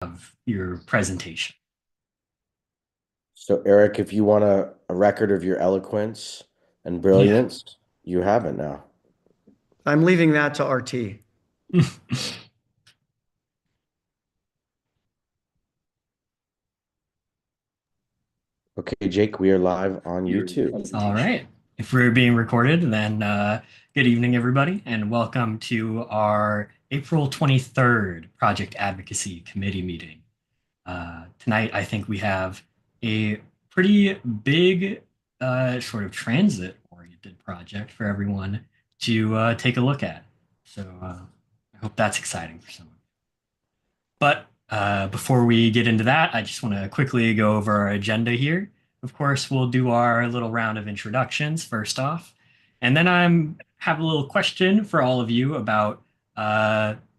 of your presentation. So, Eric, if you want a record of your eloquence and Yeah. brilliance, you have it now. I'm leaving that to RT. Okay, Jake, we are live on YouTube. All right. If we're being recorded, then good evening, everybody, and welcome to our April 23rd Project Advocacy Committee meeting. Tonight, I think we have a pretty big sort of transit-oriented project for everyone to take a look at. So I hope that's exciting for someone. But before we get into that, I just want to quickly go over our agenda here. Of course, we'll do our little round of introductions first off, and then I'm have a little question for all of you about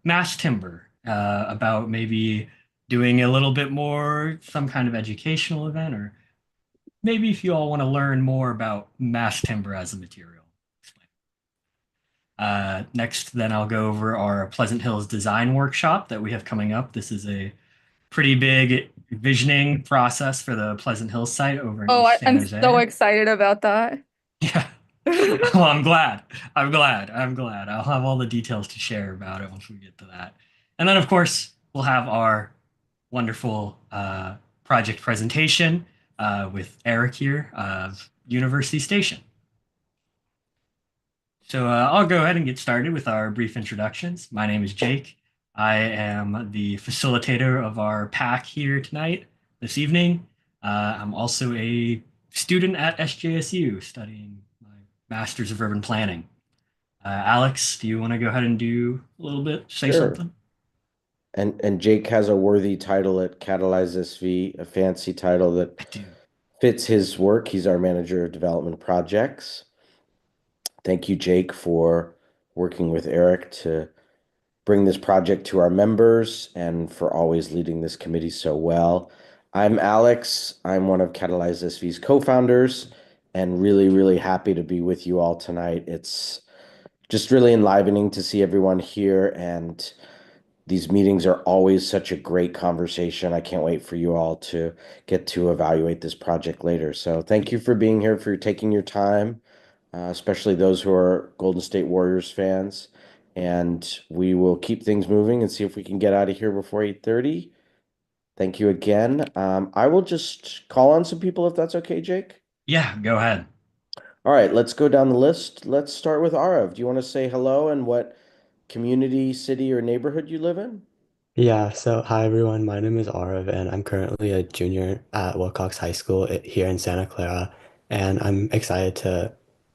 mass timber, about maybe doing a little bit more some kind of educational event, or maybe if you all want to learn more about mass timber as a material. Next, then I'll go over our Pleasant Hills design workshop that we have coming up. This is a pretty big visioning process for the Pleasant Hills site over in Oh, East San I'm so Jose. excited about that. Yeah. Well, I'm glad. I'm glad. I'm glad. I'll have all the details to share about it once we get to that. And then, of course, we'll have our wonderful project presentation with Eric here of University Station. So I'll go ahead and get started with our brief introductions. My name is Jake. I am the facilitator of our pack here tonight, this evening. I'm also a student at SJSU studying my Master's of Urban Planning. Alex, do you want to go ahead and do a little bit, say Sure. something? And Jake has a worthy title at Catalyze SV, a fancy title that I do. fits his work. He's our manager of development projects. Thank you, Jake, for working with Eric to bring this project to our members and for always leading this committee so well. I'm Alex. I'm one of Catalyze SV's co-founders and really, really happy to be with you all tonight. It's just really enlivening to see everyone here, and these meetings are always such a great conversation. I can't wait for you all to get to evaluate this project later. So thank you for being here, for taking your time, especially those who are Golden State Warriors fans. And we will keep things moving and see if we can get out of here before 8:30. Thank you again. I will just call on some people if that's okay, Jake. Yeah, go ahead. All right, let's go down the list. Let's start with Arav. Do you want to say hello and what community, city, or neighborhood you live in? Yeah, so hi everyone, my name is Arav and I'm currently a junior at Wilcox High School here in Santa Clara, and I'm excited to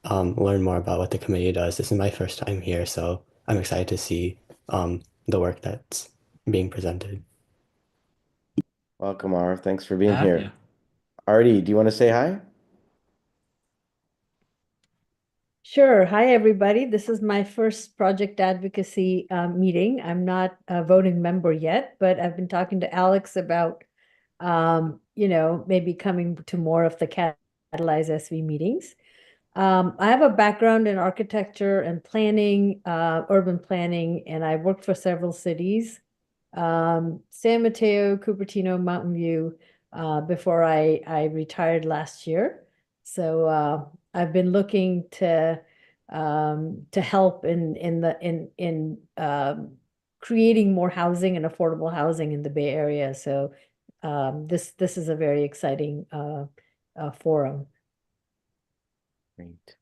learn more about what the committee does. This is my first time here, so I'm excited to see the work that's being presented. Welcome, Arav. Thanks for being Have you? here. Artie, do you want to say hi? Sure. Hi, everybody. This is my first project advocacy meeting. I'm not a voting member yet, but I've been talking to Alex about, maybe coming to more of the Catalyze SV meetings. I have a background in architecture and planning, urban planning, and I've worked for several cities, San Mateo, Cupertino, Mountain View, before I retired last year. So I've been looking to help in creating more housing and affordable housing in the Bay Area. So this is a very exciting forum. Great.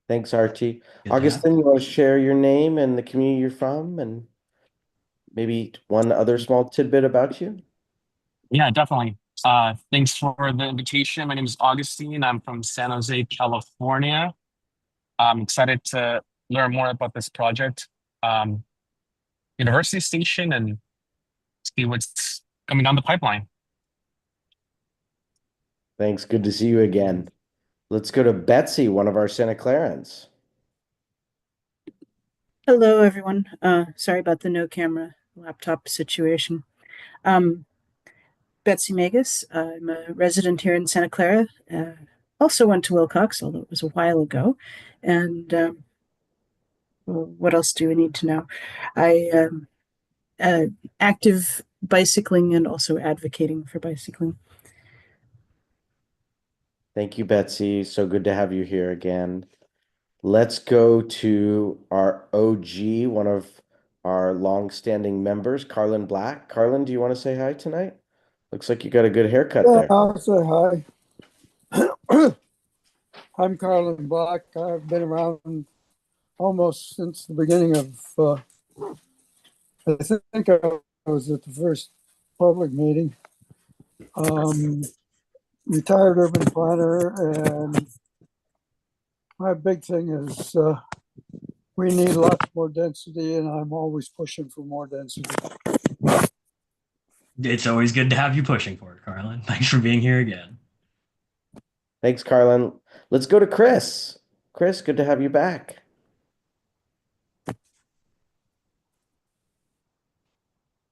Thanks, Archie. Good to have Augustine, you want to share your name and the community you're from and maybe one other small tidbit about you? Yeah, definitely. Thanks for the invitation. My name is Augustine. I'm from San Jose, California. I'm excited to learn more about this project, um, University Station, and see what's coming down the pipeline. Thanks. Good to see you again. Let's go to Betsy, one of our Santa Clarans. Hello, everyone. Sorry about the no camera laptop situation. Um, Betsy Magus. I'm a resident here in Santa Clara. Also went to Wilcox, although it was a while ago. And well, what else do you need to know? I am active bicycling and also advocating for bicycling. Thank you, Betsy. So good to have you here again. Let's go to our OG, one of our long-standing members, Carlin Black. Carlin, do you want to say hi tonight? Looks like you got a good haircut Yeah, there. I'll say hi. I'm Carlin Black. I've been around almost since the beginning of, I think I was at the first public meeting. Retired urban planner, and my big thing is we need lots more density, and I'm always pushing for more density. It's always good to have you pushing for it, Carlin. Thanks for being here again. Thanks, Carlin. Let's go to Chris. Chris, good to have you back.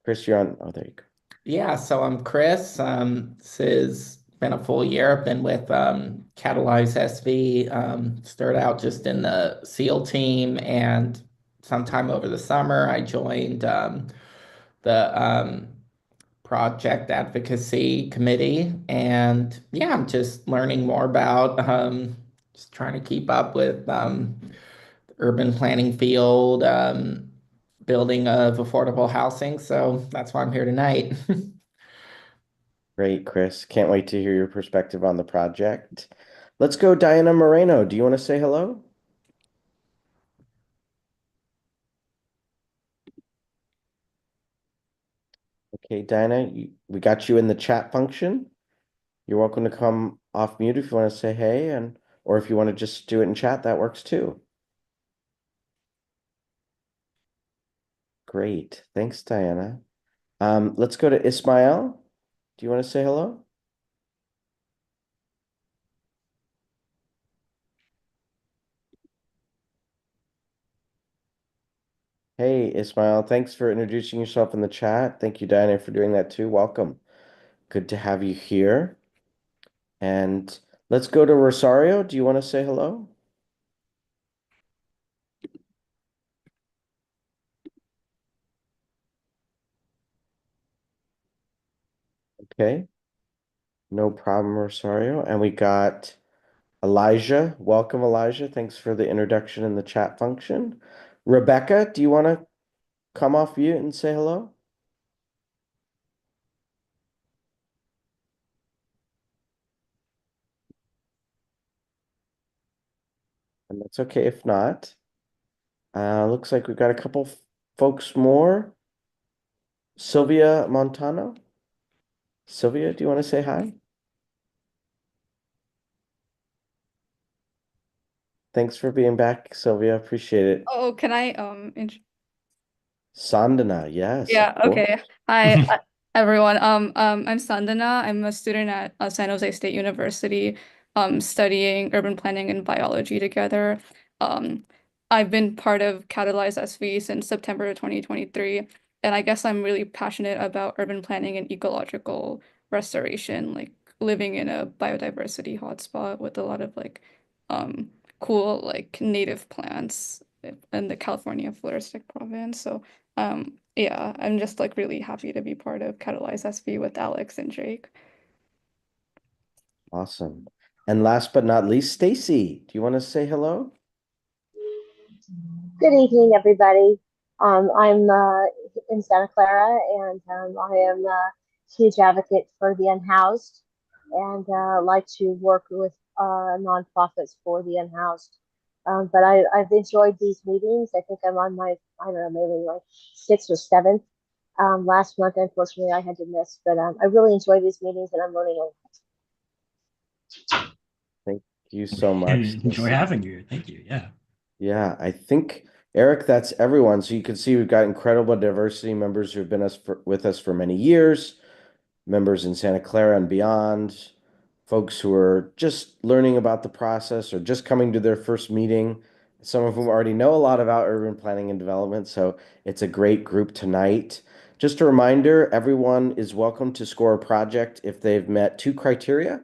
Chris, you're on. Oh, there you go. Yeah, so I'm Chris. This has been a full year. I've been with Catalyze SV. Started out just in the SEAL team, and sometime over the summer, I joined the Project Advocacy Committee. And yeah, I'm just learning more about just trying to keep up with the urban planning field, building of affordable housing. So that's why I'm here tonight. Great, Chris. Can't wait to hear your perspective on the project. Let's go, Diana Moreno. Do you want to say hello? Okay, Diana, we got you in the chat function. You're welcome to come off mute if you want to say hey, or if you want to just do it in chat, that works too. Great. Thanks, Diana. Let's go to Ismail. Do you want to say hello? Hey, Ismail, thanks for introducing yourself in the chat. Thank you, Diana, for doing that too. Welcome. Good to have you here. And let's go to Rosario. Do you want to say hello? Okay, no problem, Rosario. And we got Elijah. Welcome, Elijah. Thanks for the introduction in the chat function. Rebecca, do you want to come off mute and say hello? And that's okay if not. Looks like we've got a couple folks more. Sylvia Montano. Sylvia, do you want to say hi? Thanks for being back, Sylvia. Appreciate it. Oh, can I Sandana, yes, yeah, of course. okay. Hi, everyone. I'm Sandana. I'm a student at San Jose State University, studying urban planning and biology together. Um, I've been part of Catalyze SV since September 2023, and I guess I'm really passionate about urban planning and ecological restoration, like living in a biodiversity hotspot with a lot of um cool like native plants in the California floristic province. So yeah, I'm just like really happy to be part of Catalyze SV with Alex and Jake. Awesome. And last but not least, Stacy, do you want to say hello? Good evening, everybody. I'm in Santa Clara, and I am a huge advocate for the unhoused, and like to work with nonprofits for the unhoused. But I've enjoyed these meetings. I think I'm on my, I don't know, maybe like sixth or seventh. Last month, unfortunately, I had to miss, but I really enjoy these meetings, and I'm learning a lot. Thank you so much, Enjoy Stacy. having you. Thank you. Yeah. Yeah, I think, Eric, that's everyone. So you can see we've got incredible diversity members who've been with us for many years, members in Santa Clara and beyond, folks who are just learning about the process or just coming to their first meeting, some of whom already know a lot about urban planning and development. So it's a great group tonight. Just a reminder, everyone is welcome to score a project if they've met two criteria.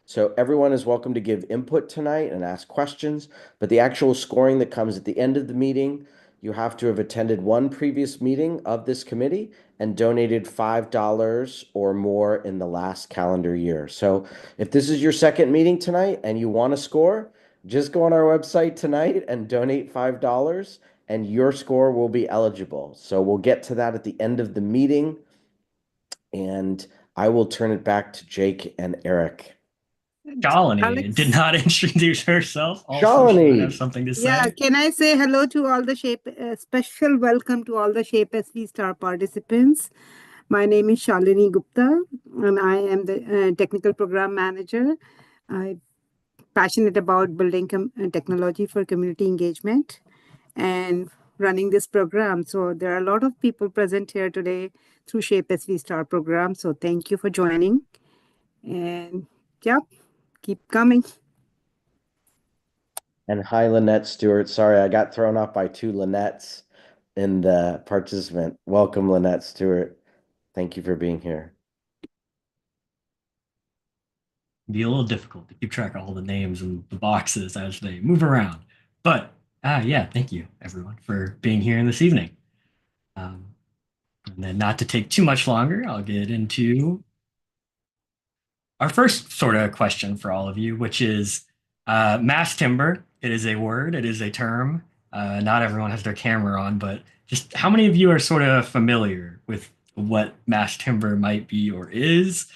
So everyone is welcome to give input tonight and ask questions, but the actual scoring that comes at the end of the meeting, you have to have attended one previous meeting of this committee and donated $5 or more in the last calendar year. So if this is your second meeting tonight and you want to score, just go on our website tonight and donate $5 and your score will be eligible. So we'll get to that at the end of the meeting. And I will turn it back to Jake and Eric. Shalini did Alex, not introduce herself. Also, she would have Shalini. something to yeah, say. can I say hello to all the special welcome to all the Shape SV Star participants. My name is Shalini Gupta, and I am the technical program manager. I'm passionate about building technology for community engagement and running this program. So there are a lot of people present here today through Shape SV Star program. So thank you for joining. And yeah, keep coming. And hi, Lynette Stewart. Sorry, I got thrown off by two Lynnettes in the participant. Welcome, Lynette Stewart. Thank you for being here. Be a little difficult to keep track of all the names and the boxes as they move around. But yeah, thank you everyone for being here this evening. And then not to take too much longer, I'll get into our first sort of question for all of you, which is mass timber. It is a word, it is a term. Not everyone has their camera on, but just how many of you are sort of familiar with what mass timber might be or is?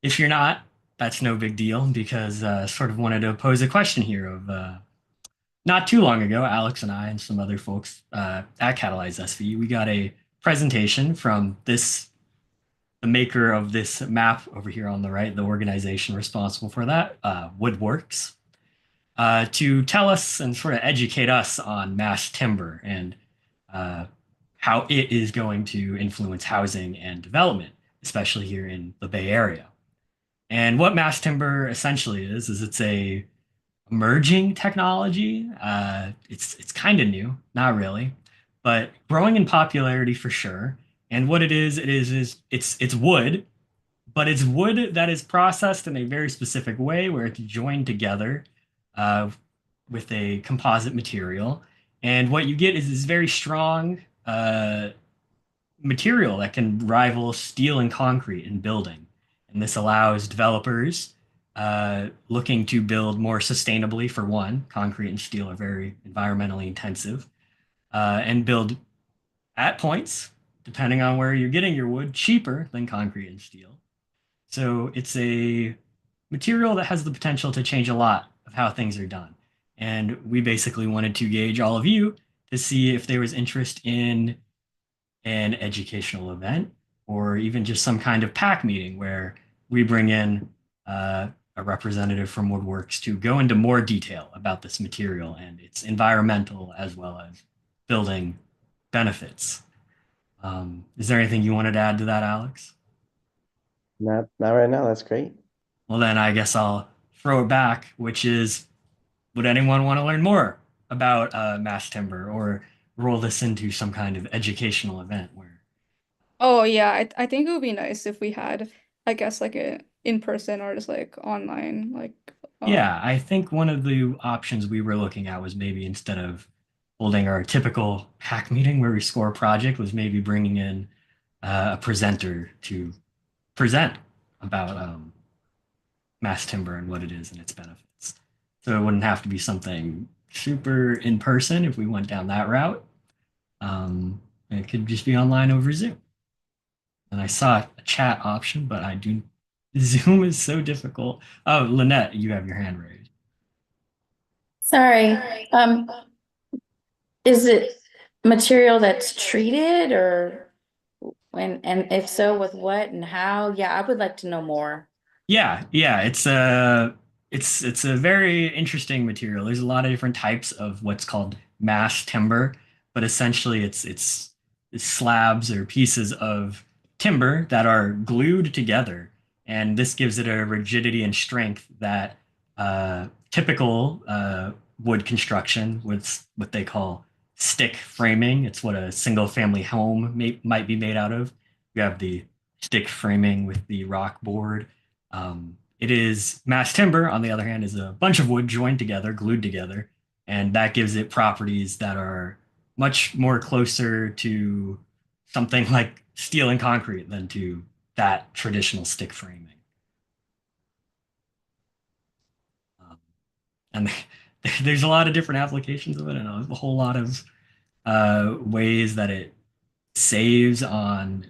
If you're not, that's no big deal because sort of wanted to pose a question here of not too long ago, Alex and I and some other folks at Catalyze SV, we got a presentation from the maker of this map over here on the right, the organization responsible for that, Woodworks, to tell us and sort of educate us on mass timber and how it is going to influence housing and development, especially here in the Bay Area. And what mass timber essentially is it's a emerging technology. It's kind of new, not really, but growing in popularity for sure. And what it is it's wood, but it's wood that is processed in a very specific way where it's joined together uh, with a composite material. And what you get is this very strong material that can rival steel and concrete in building. And this allows developers looking to build more sustainably, for one, concrete and steel are very environmentally intensive, and build at points, depending on where you're getting your wood, cheaper than concrete and steel. So it's a material that has the potential to change a lot of how things are done. And we basically wanted to gauge all of you to see if there was interest in an educational event or even just some kind of pack meeting where we bring in a representative from Woodworks to go into more detail about this material and its environmental as well as building benefits. Is there anything you wanted to add to that, Alex? Not right now. That's great. Well, then I guess I'll throw it back, which is, would anyone want to learn more about mass timber or roll this into some kind of educational event where Oh yeah, I think it would be nice if we had, I guess, like a in person or just like online, like yeah, I think one of the options we were looking at was maybe instead of holding our typical hack meeting where we score a project, was maybe bringing in a presenter to present about mass timber and what it is and its benefits. So it wouldn't have to be something super in person if we went down that route. It could just be online over Zoom. And I saw a chat option, but I do. Zoom is so difficult. Oh, Lynette, you have your hand raised. Sorry. Is it material that's treated or when, and if so, with what and how? Yeah, I would like to know more. Yeah, it's a very interesting material. There's a lot of different types of what's called mass timber, but essentially it's slabs or pieces of timber that are glued together, and this gives it a rigidity and strength that typical wood construction with what they call stick framing. It's what a single family home might be made out of. You have the stick framing with the rock board. It is mass timber, on the other hand, is a bunch of wood joined together, glued together, and that gives it properties that are much more closer to something like steel and concrete than to that traditional stick framing. And there's a lot of different applications of it, and a whole lot of ways that it saves on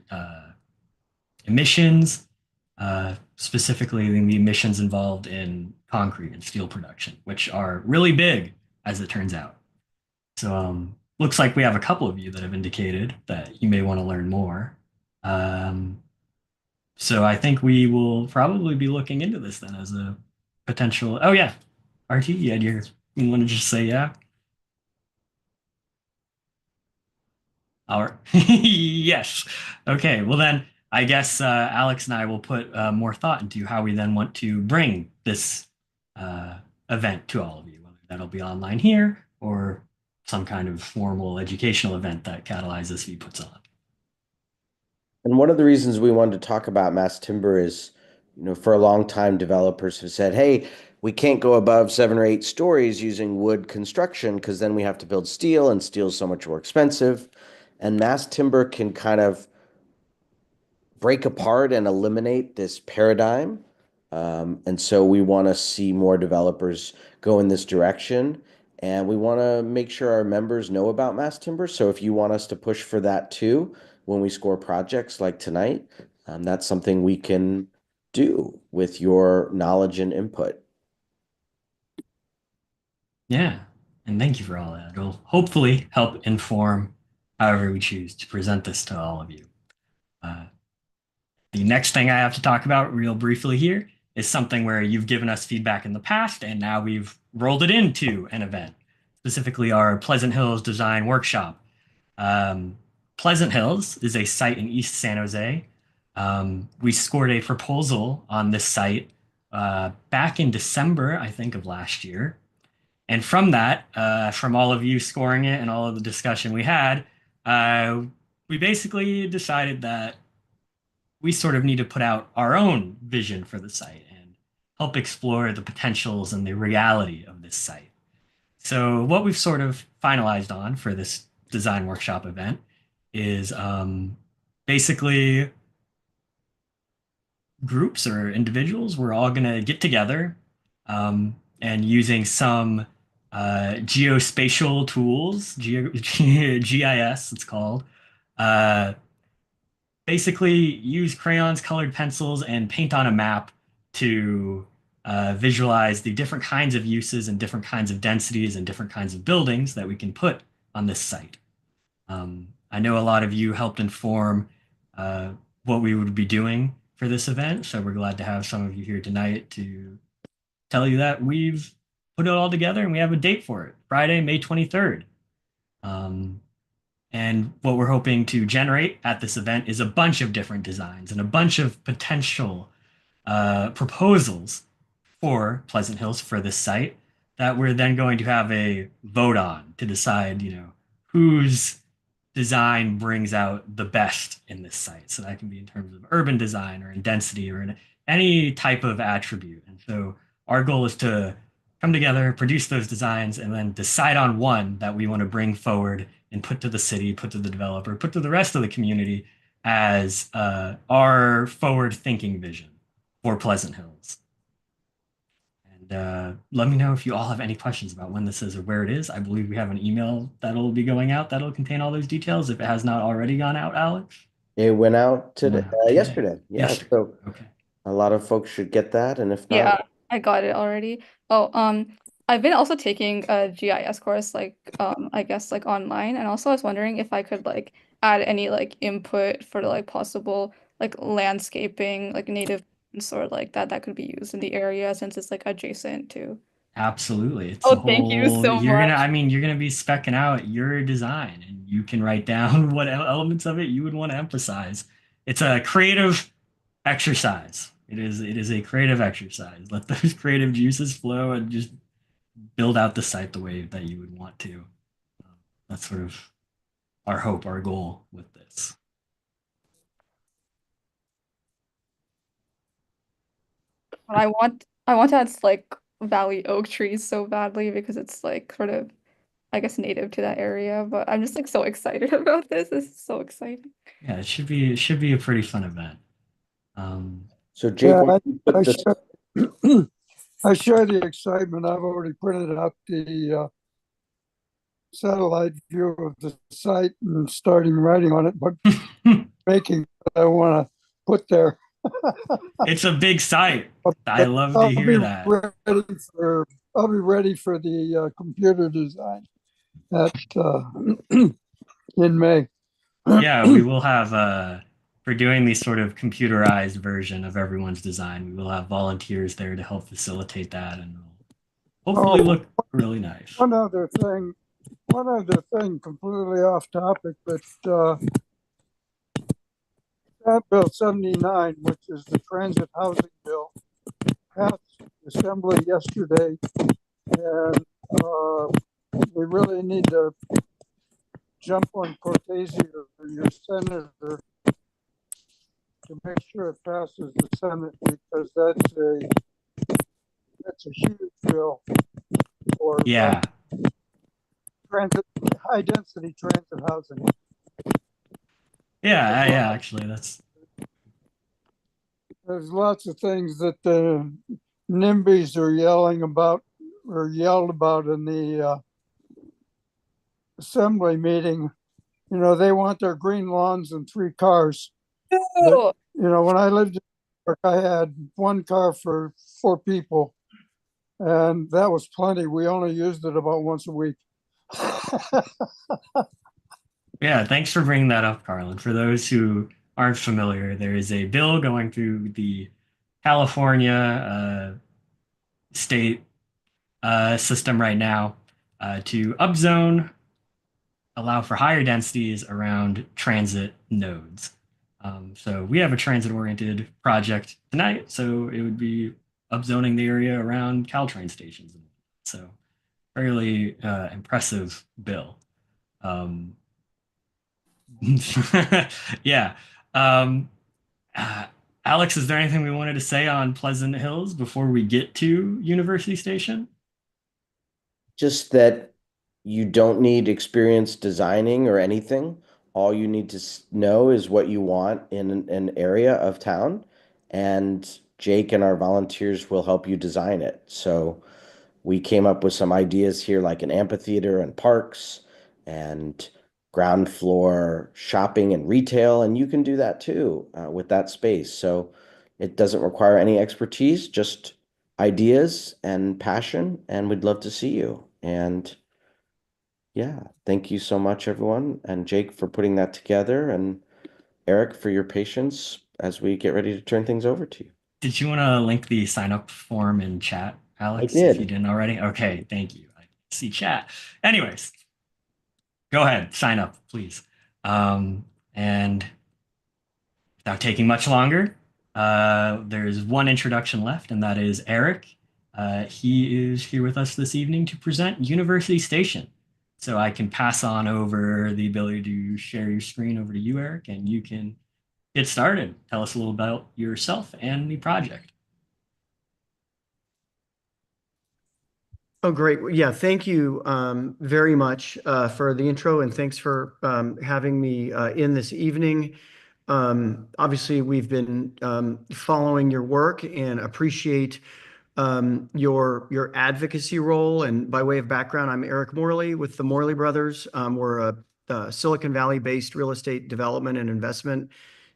emissions, specifically the emissions involved in concrete and steel production, which are really big, as it turns out. So looks like we have a couple of you that have indicated that you may want to learn more. So I think we will probably be looking into this then as a potential. Oh yeah, RT, you want to just say yeah? Yes. Okay. Well, then I guess Alex and I will put more thought into how we then want to bring this event to all of you, whether that'll be online here or some kind of formal educational event that Catalyze SV puts on. And one of the reasons we wanted to talk about mass timber is, for a long time, developers have said, hey, we can't go above 7 or 8 stories using wood construction because then we have to build steel, and steel is so much more expensive. And mass timber can kind of break apart and eliminate this paradigm. And so we want to see more developers go in this direction. And we want to make sure our members know about mass timber. So if you want us to push for that too, when we score projects like tonight, that's something we can do with your knowledge and input. Yeah. And thank you for all that. It'll hopefully help inform however we choose to present this to all of you. The next thing I have to talk about real briefly here is something where you've given us feedback in the past, and now we've rolled it into an event, specifically our Pleasant Hills Design Workshop. Pleasant Hills is a site in East San Jose. We scored a proposal on this site back in December, I think, of last year. And from that, from all of you scoring it and all of the discussion we had, we basically decided that we sort of need to put out our own vision for the site and help explore the potentials and the reality of this site. So what we've sort of finalized on for this design workshop event is basically groups or individuals. We're all going to get together and using some geospatial tools, GIS, it's called, basically use crayons, colored pencils, and paint on a map to visualize the different kinds of uses and different kinds of densities and different kinds of buildings that we can put on this site. I know a lot of you helped inform what we would be doing for this event, so we're glad to have some of you here tonight to tell you that we've put it all together and we have a date for it, Friday, May 23rd. And what we're hoping to generate at this event is a bunch of different designs and a bunch of potential proposals for Pleasant Hills for this site that we're then going to have a vote on to decide, whose design brings out the best in this site. So that can be in terms of urban design or in density or in any type of attribute. And so our goal is to come together, produce those designs, and then decide on one that we want to bring forward and put to the city, put to the developer, put to the rest of the community as our forward-thinking vision for Pleasant Hills. And let me know if you all have any questions about when this is or where it is. I believe we have an email that'll be going out that'll contain all those details if it has not already gone out, Alex. It went out today, yesterday. Yeah, Yesterday. so Okay. a lot of folks should get that, and if not, Yeah, I got it already. Oh, I've been also taking a GIS course, like I guess like online, and also I was wondering if I could like add any like input for like possible like landscaping, like native sort of like that could be used in the area since it's like adjacent to. Absolutely. It's a Oh, thank you whole, so much. you're gonna be specking out your design and you can write down what elements of it you would want to emphasize. It's a creative exercise. It is a creative exercise. Let those creative juices flow and just build out the site the way that you would want to. That's sort of our hope, our goal with this. But I want to add like valley oak trees so badly because it's like sort of I guess, native to that area, but I'm just like so excited about this. This is so exciting. Yeah, it should be a pretty fun event. So Jake, Yeah, why don't you put this? I share the excitement. I've already printed out the satellite view of the site and starting writing on it, but making what I want to put there. It's a big site. I But love to hear that. I'll be ready for the computer design at in May. Yeah, we will have for doing the sort of computerized version of everyone's design, we will have volunteers there to help facilitate that, and it'll hopefully Oh, look really nice. one other thing, completely off topic, but Senate Bill 79, which is the transit housing bill, passed the Assembly yesterday, and we really need to jump on Cortese or your senator to make sure it passes the Senate, because that's a huge bill for Yeah, transit, high density transit housing. yeah. Actually, There's lots of things that the NIMBYs are yelling about or yelled about in the assembly meeting. You know, they want their green lawns and 3 cars. But, you know, when I lived in New York, I had 1 car for 4 people, and that was plenty. We only used it about once a week. yeah. Thanks for bringing that up, Carlin. For those who aren't familiar, there is a bill going through the California state system right now to upzone, allow for higher densities around transit nodes. So we have a transit-oriented project tonight, so it would be upzoning the area around Caltrain stations. So fairly impressive bill. Um, yeah. Um, uh, Alex, is there anything we wanted to say on Pleasant Hills before we get to University Station? Just that you don't need experience designing or anything. All you need to know is what you want in an area of town, and Jake and our volunteers will help you design it. So we came up with some ideas here, like an amphitheater and parks and ground floor shopping and retail, and you can do that too with that space. So it doesn't require any expertise, just ideas and passion, and we'd love to see you. And yeah, thank you so much, everyone, and Jake for putting that together, and Eric for your patience as we get ready to turn things over to you. Did you want to link the sign up form in chat, I Alex, if you did. didn't already? Okay, thank you. I see chat. Anyways, go ahead, sign up, please. And without taking much longer, there's one introduction left, and that is Eric. He is here with us this evening to present University Station. So I can pass on over the ability to share your screen over to you, Eric, and you can get started. Tell us a little about yourself and the project. Oh, great. Yeah, thank you very much for the intro, and thanks for having me in this evening. Obviously, we've been following your work and appreciate your advocacy role. And by way of background, I'm Eric Morley with the Morley Brothers. We're a Silicon Valley-based real estate development and investment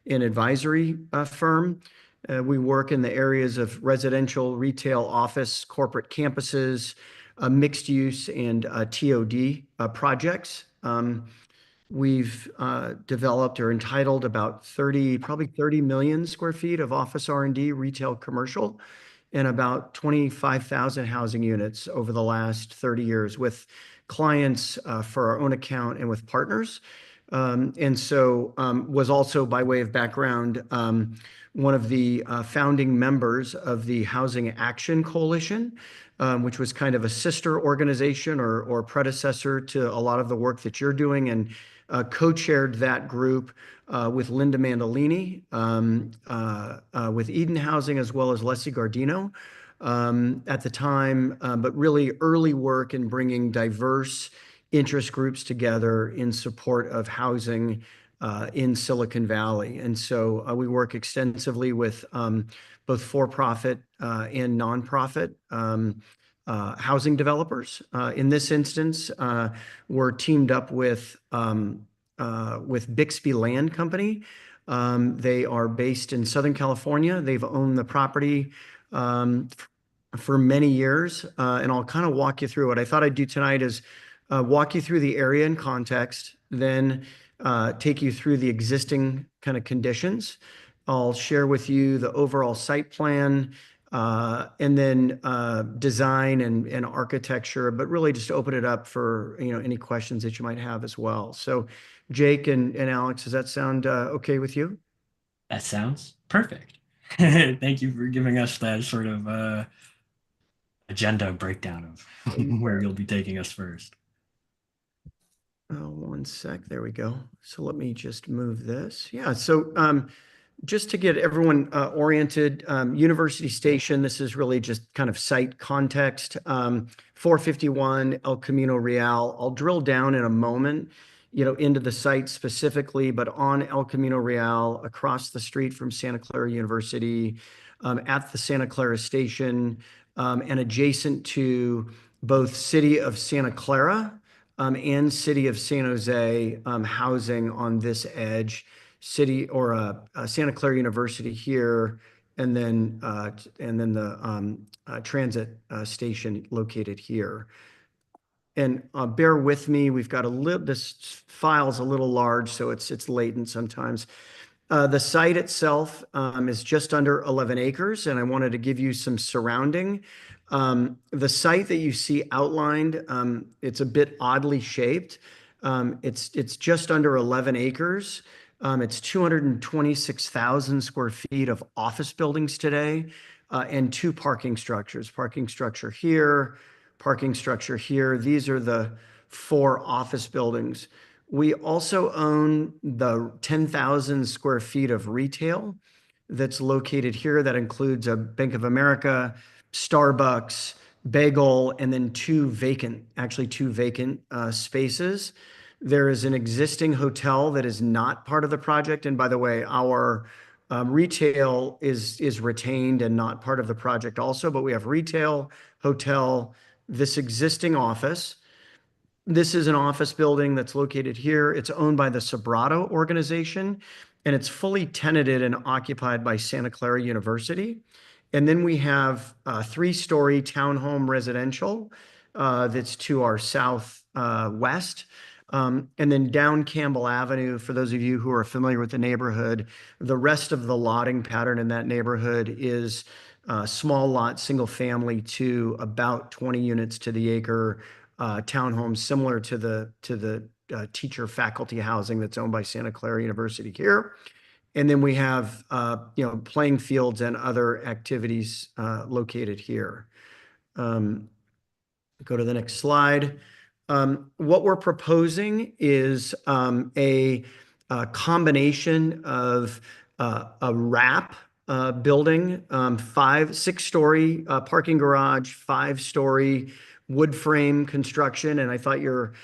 and advisory firm. We work in the areas of residential, retail, office, corporate campuses, mixed use, and TOD projects. We've developed or entitled about probably 30 million square feet of office R&D, retail, commercial, and about 25,000 housing units over the last 30 years with clients for our own account and with partners. And so was also, by way of background, one of the founding members of the Housing Action Coalition, which was kind of a sister organization or predecessor to a lot of the work that you're doing, and co-chaired that group with Linda Mandolini, with Eden Housing, as well as Leslie Gardino at the time, but really early work in bringing diverse interest groups together in support of housing in Silicon Valley. And so we work extensively with both for-profit and nonprofit housing developers. In this instance, we're teamed up with Bixby Land Company. They are based in Southern California. They've owned the property for many years, and I'll kind of walk you through. What I thought I'd do tonight is walk you through the area in context, then take you through the existing kind of conditions. I'll share with you the overall site plan, and then design and architecture, but really just open it up for any questions that you might have as well. So Jake and Alex, does that sound okay with you? That sounds perfect. Thank you for giving us that sort of agenda breakdown of where you'll be taking us first. One sec. There we go. So let me just move this. Yeah. So just to get everyone oriented, University Station, this is really just kind of site context. 451 El Camino Real. I'll drill down in a moment, into the site specifically, but on El Camino Real, across the street from Santa Clara University, at the Santa Clara Station, and adjacent to both City of Santa Clara and City of San Jose housing on this edge. Santa Clara University here, and then the transit station located here. And bear with me, we've got this file's a little large, so it's latent sometimes. The site itself is just under 11 acres, and I wanted to give you some surrounding. The site that you see outlined, it's a bit oddly shaped. It's just under 11 acres. It's 226,000 square feet of office buildings today, and 2 parking structures. Parking structure here, parking structure here. These are the 4 office buildings. We also own the 10,000 square feet of retail that's located here. That includes a Bank of America, Starbucks, Bagel, and then 2 vacant spaces. There is an existing hotel that is not part of the project. And by the way, our retail is retained and not part of the project also, but we have retail, hotel, this existing office. This is an office building that's located here. It's owned by the Sobrato organization, and it's fully tenanted and occupied by Santa Clara University. And then we have a 3-story townhome residential that's to our southwest. And then down Campbell Avenue, for those of you who are familiar with the neighborhood, the rest of the lotting pattern in that neighborhood is small lot, single family to about 20 units to the acre townhomes, similar to the teacher faculty housing that's owned by Santa Clara University here. And then we have playing fields and other activities located here. Go to the next slide. What we're proposing is a combination of a wrap building, 6-story parking garage, 5-story wood frame construction. And I thought your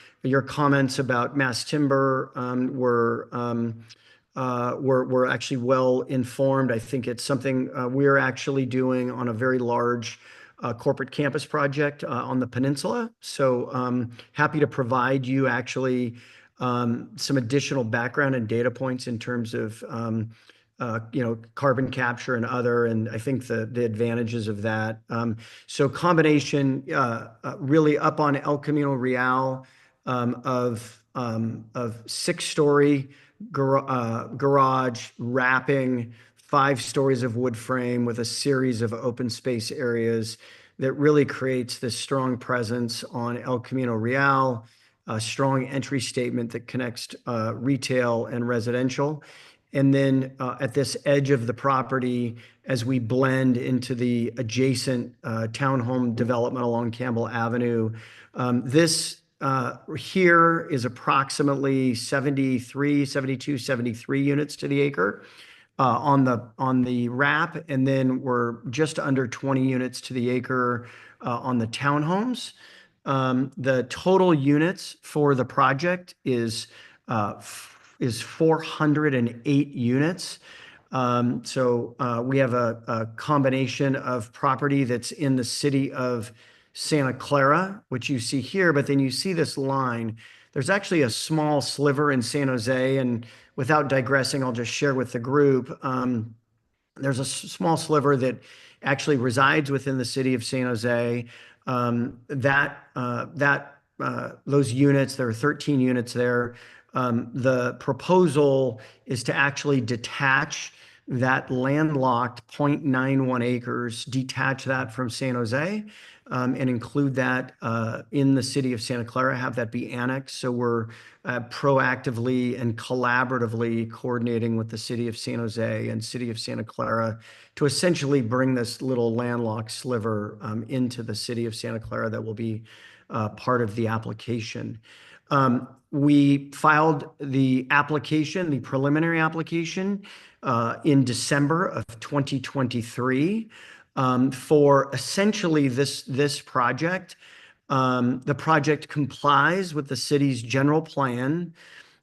comments about mass timber were actually well informed. I think it's something we're actually doing on a very large corporate campus project on the peninsula. So happy to provide you actually some additional background and data points in terms of carbon capture and other, and I think the advantages of that. So combination really up on El Camino Real of 6-story garage wrapping, 5 stories of wood frame with a series of open space areas that really creates this strong presence on El Camino Real, a strong entry statement that connects retail and residential. And then at this edge of the property, as we blend into the adjacent townhome development along Campbell Avenue, this here is approximately 72, 73 units to the acre on the wrap, and then we're just under 20 units to the acre on the townhomes. The total units for the project is 408 units. We have a combination of property that's in the city of Santa Clara, which you see here, but then you see this line. There's actually a small sliver in San Jose, and without digressing, I'll just share with the group. There's a small sliver that actually resides within the city of San Jose. Those units, there are 13 units there. The proposal is to actually detach that landlocked 0.91 acres, detach that from San Jose, and include that in the city of Santa Clara, have that be annexed. So we're proactively and collaboratively coordinating with the city of San Jose and city of Santa Clara to essentially bring this little landlocked sliver into the city of Santa Clara that will be part of the application. We filed the application, the preliminary application, in December of 2023 for essentially this project. The project complies with the city's general plan.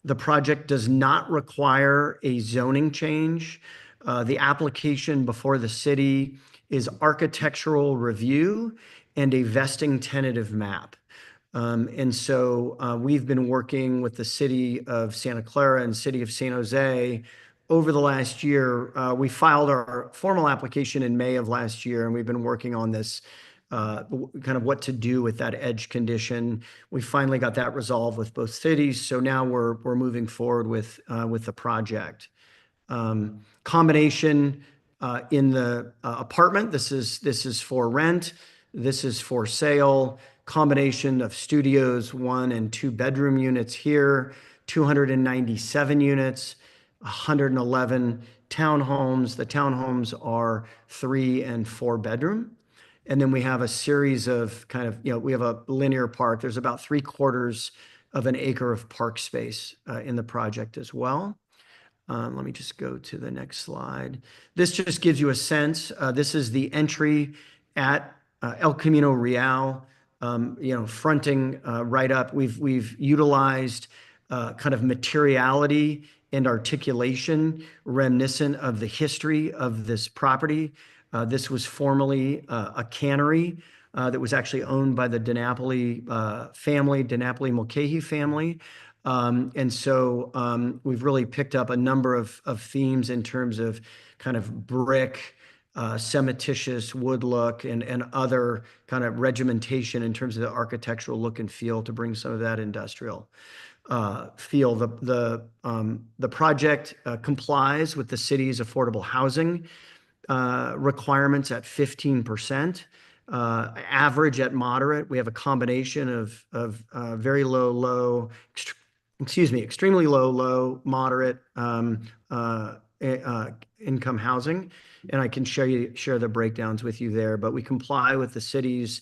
The project does not require a zoning change. The application before the city is architectural review and a vesting tentative map. We've been working with the city of Santa Clara and city of San Jose over the last year. We filed our formal application in May of last year, and we've been working on this kind of what to do with that edge condition. We finally got that resolved with both cities, so now we're moving forward with the project. Combination in the apartment. This is for rent. This is for sale. Combination of studios, 1 and 2 bedroom units here, 297 units, 111 townhomes. The townhomes are 3 and 4 bedroom. And then we have a series of we have a linear park. There's about 3/4 of an acre of park space in the project as well. Let me just go to the next slide. This just gives you a sense. This is the entry at El Camino Real, fronting right up. We've utilized kind of materiality and articulation reminiscent of the history of this property. This was formerly a cannery that was actually owned by the DiNapoli family, DiNapoli Mulcahy family. We've really picked up a number of themes in terms of kind of brick, cementitious wood look, and other kind of regimentation in terms of the architectural look and feel to bring some of that industrial feel. The project complies with the city's affordable housing requirements at 15%. Average at moderate. We have a combination of very low, extremely low, moderate income housing. And I can share the breakdowns with you there, but we comply with the city's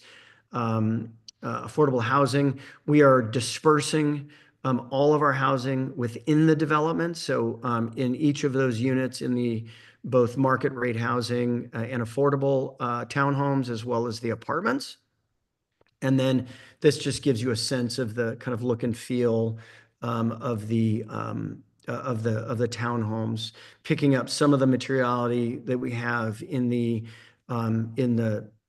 affordable housing. We are dispersing all of our housing within the development. So in each of those units, in the both market rate housing and affordable townhomes, as well as the apartments. And then this just gives you a sense of the kind of look and feel of the townhomes, picking up some of the materiality that we have in the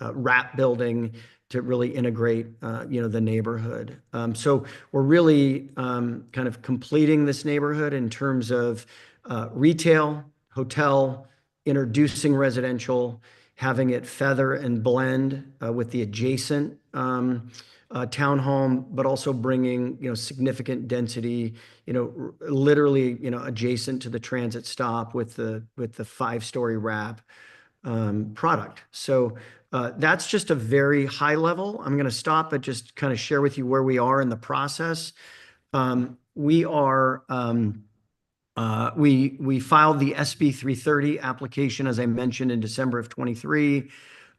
wrap building to really integrate the neighborhood. So we're really kind of completing this neighborhood in terms of retail, hotel, introducing residential, having it feather and blend with the adjacent townhome, but also bringing significant density, literally adjacent to the transit stop with the 5-story wrap product. So that's just a very high level. I'm going to stop, but just kind of share with you where we are in the process. We filed the SB 330 application, as I mentioned, in December of 23.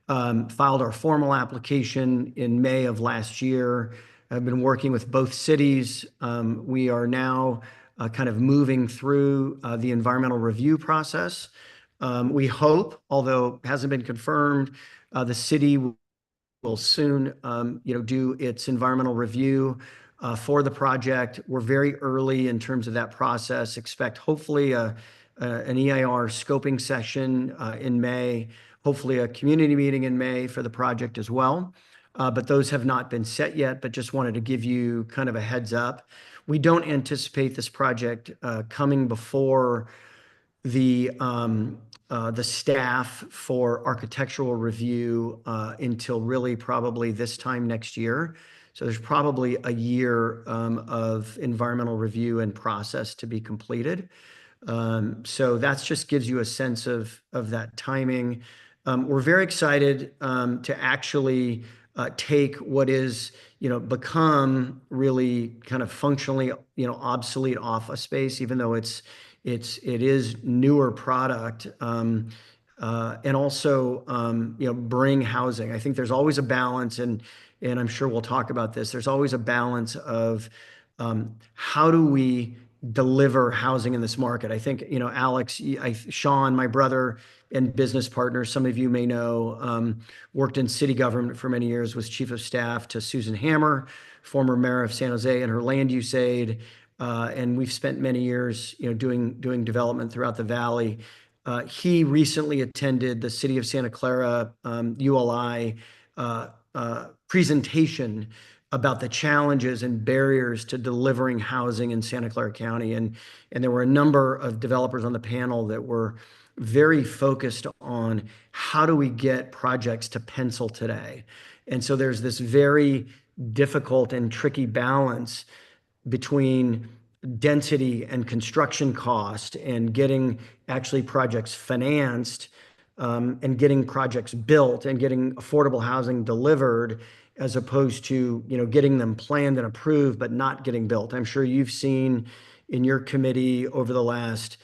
Filed our formal application in May of last year. I've been working with both cities. We are now kind of moving through the environmental review process. We hope, although it hasn't been confirmed, the city will soon, do its environmental review for the project. We're very early in terms of that process. Expect hopefully an EIR scoping session in May, hopefully a community meeting in May for the project as well. But those have not been set yet, but just wanted to give you kind of a heads up. We don't anticipate this project coming before the staff for architectural review until really probably this time next year. So there's probably a year of environmental review and process to be completed. So that just gives you a sense of that timing. We're very excited to actually take what is, become really kind of functionally, obsolete office space, even though it is newer product, and also, bring housing. I think there's always a balance, and I'm sure we'll talk about this. There's always a balance of how do we deliver housing in this market? I think, Alex, Sean, my brother and business partner, some of you may know, worked in city government for many years, was chief of staff to Susan Hammer, former mayor of San Jose, and her land use aid. And we've spent many years, doing development throughout the valley. He recently attended the City of Santa Clara ULI presentation about the challenges and barriers to delivering housing in Santa Clara County. And there were a number of developers on the panel that were very focused on how do we get projects to pencil today. And so there's this very difficult and tricky balance between density and construction cost and getting actually projects financed, and getting projects built and getting affordable housing delivered, as opposed to, getting them planned and approved, but not getting built. I'm sure you've seen in your committee over the last,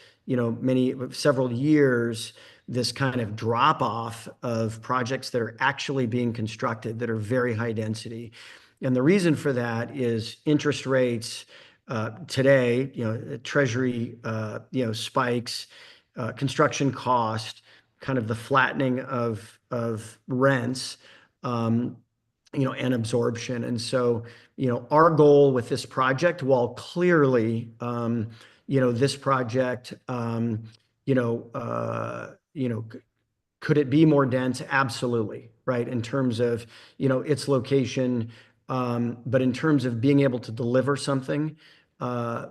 several years, this kind of drop off of projects that are actually being constructed that are very high density. And the reason for that is interest rates today, treasury, spikes, construction cost, kind of the flattening of rents, and absorption. And so, our goal with this project, while clearly, this project, could it be more dense? Absolutely, right? In terms of, its location, but in terms of being able to deliver something,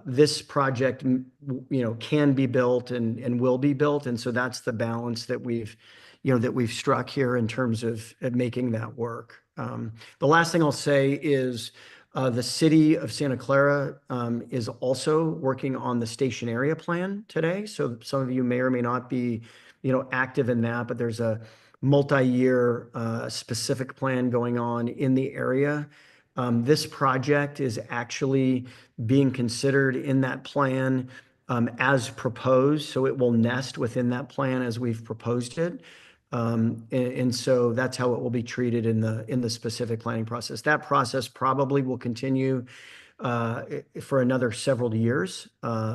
this project, can be built and will be built. And so that's the balance that we've struck here in terms of making that work. The last thing I'll say is the city of Santa Clara is also working on the station area plan today. So some of you may or may not be, active in that, but there's a multi-year specific plan going on in the area. This project is actually being considered in that plan as proposed, so it will nest within that plan as we've proposed it. And so that's how it will be treated in the specific planning process. That process probably will continue for another several years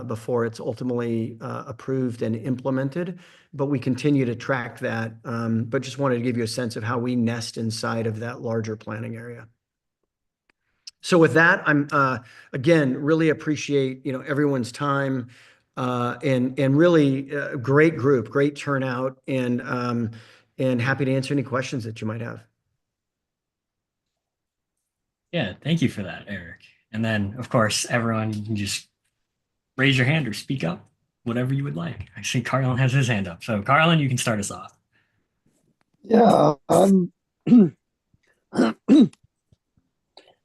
before it's ultimately approved and implemented. But we continue to track that. But just wanted to give you a sense of how we nest inside of that larger planning area. So with that, I'm again really appreciate everyone's time, and really great group, great turnout, and happy to answer any questions that you might have. Yeah, thank you for that, Eric. And then, of course, everyone, you can just raise your hand or speak up, whatever you would like. I see Carlin has his hand up. So, Carlin, you can start us off. Yeah,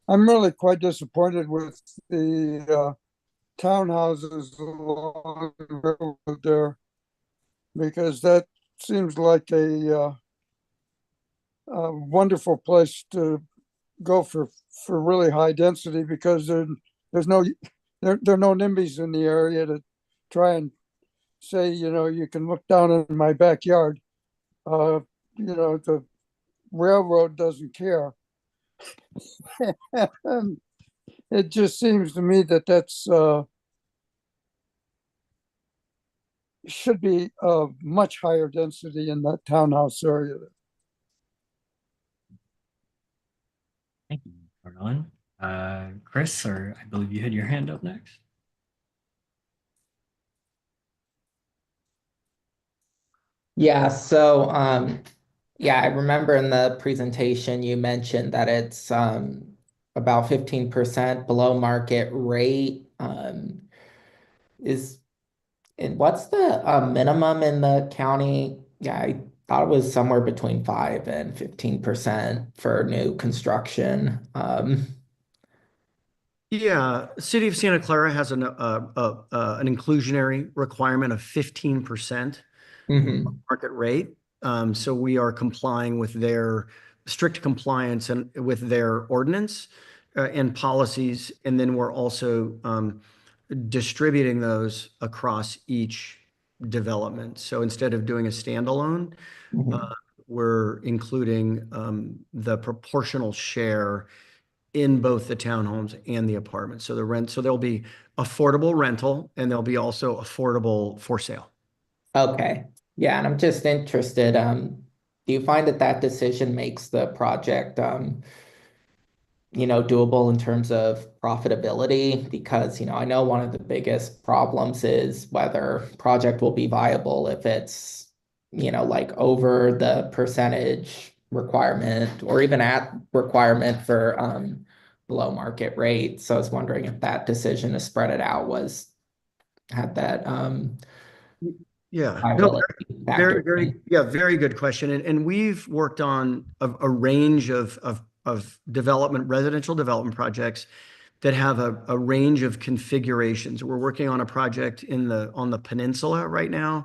I'm really quite disappointed with the townhouses along the railroad there, because that seems like a wonderful place to go for really high density, because there's no there are no NIMBYs in the area to try and say, you can look down in my backyard. The railroad doesn't care. And it just seems to me that that's should be a much higher density in that townhouse area. Thank you, Carolyn. Chris, or I believe you had your hand up next. Yeah, so yeah, I remember in the presentation you mentioned that it's about 15% below market rate. Is and what's the minimum in the county? Yeah, I thought it was somewhere between 5 and 15% for new construction. Yeah, City of Santa Clara has an inclusionary requirement of 15% Mhm. market rate. So we are complying with their strict compliance and with their ordinance and policies. And then we're also distributing those across each development. So instead of doing a standalone, Mhm. we're including the proportional share in both the townhomes and the apartments. So the rent, so there'll be affordable rental and there'll be also affordable for sale. Okay. Yeah, and I'm just interested, do you find that that decision makes the project doable in terms of profitability? Because, I know one of the biggest problems is whether project will be viable if it's, like over the percentage requirement or even at requirement for below market rate. So I was wondering if that decision to spread it out had that Yeah, no, viability very, factor very, in. yeah, very good question. And we've worked on a range of development, residential development projects that have a range of configurations. We're working on a project on the peninsula right now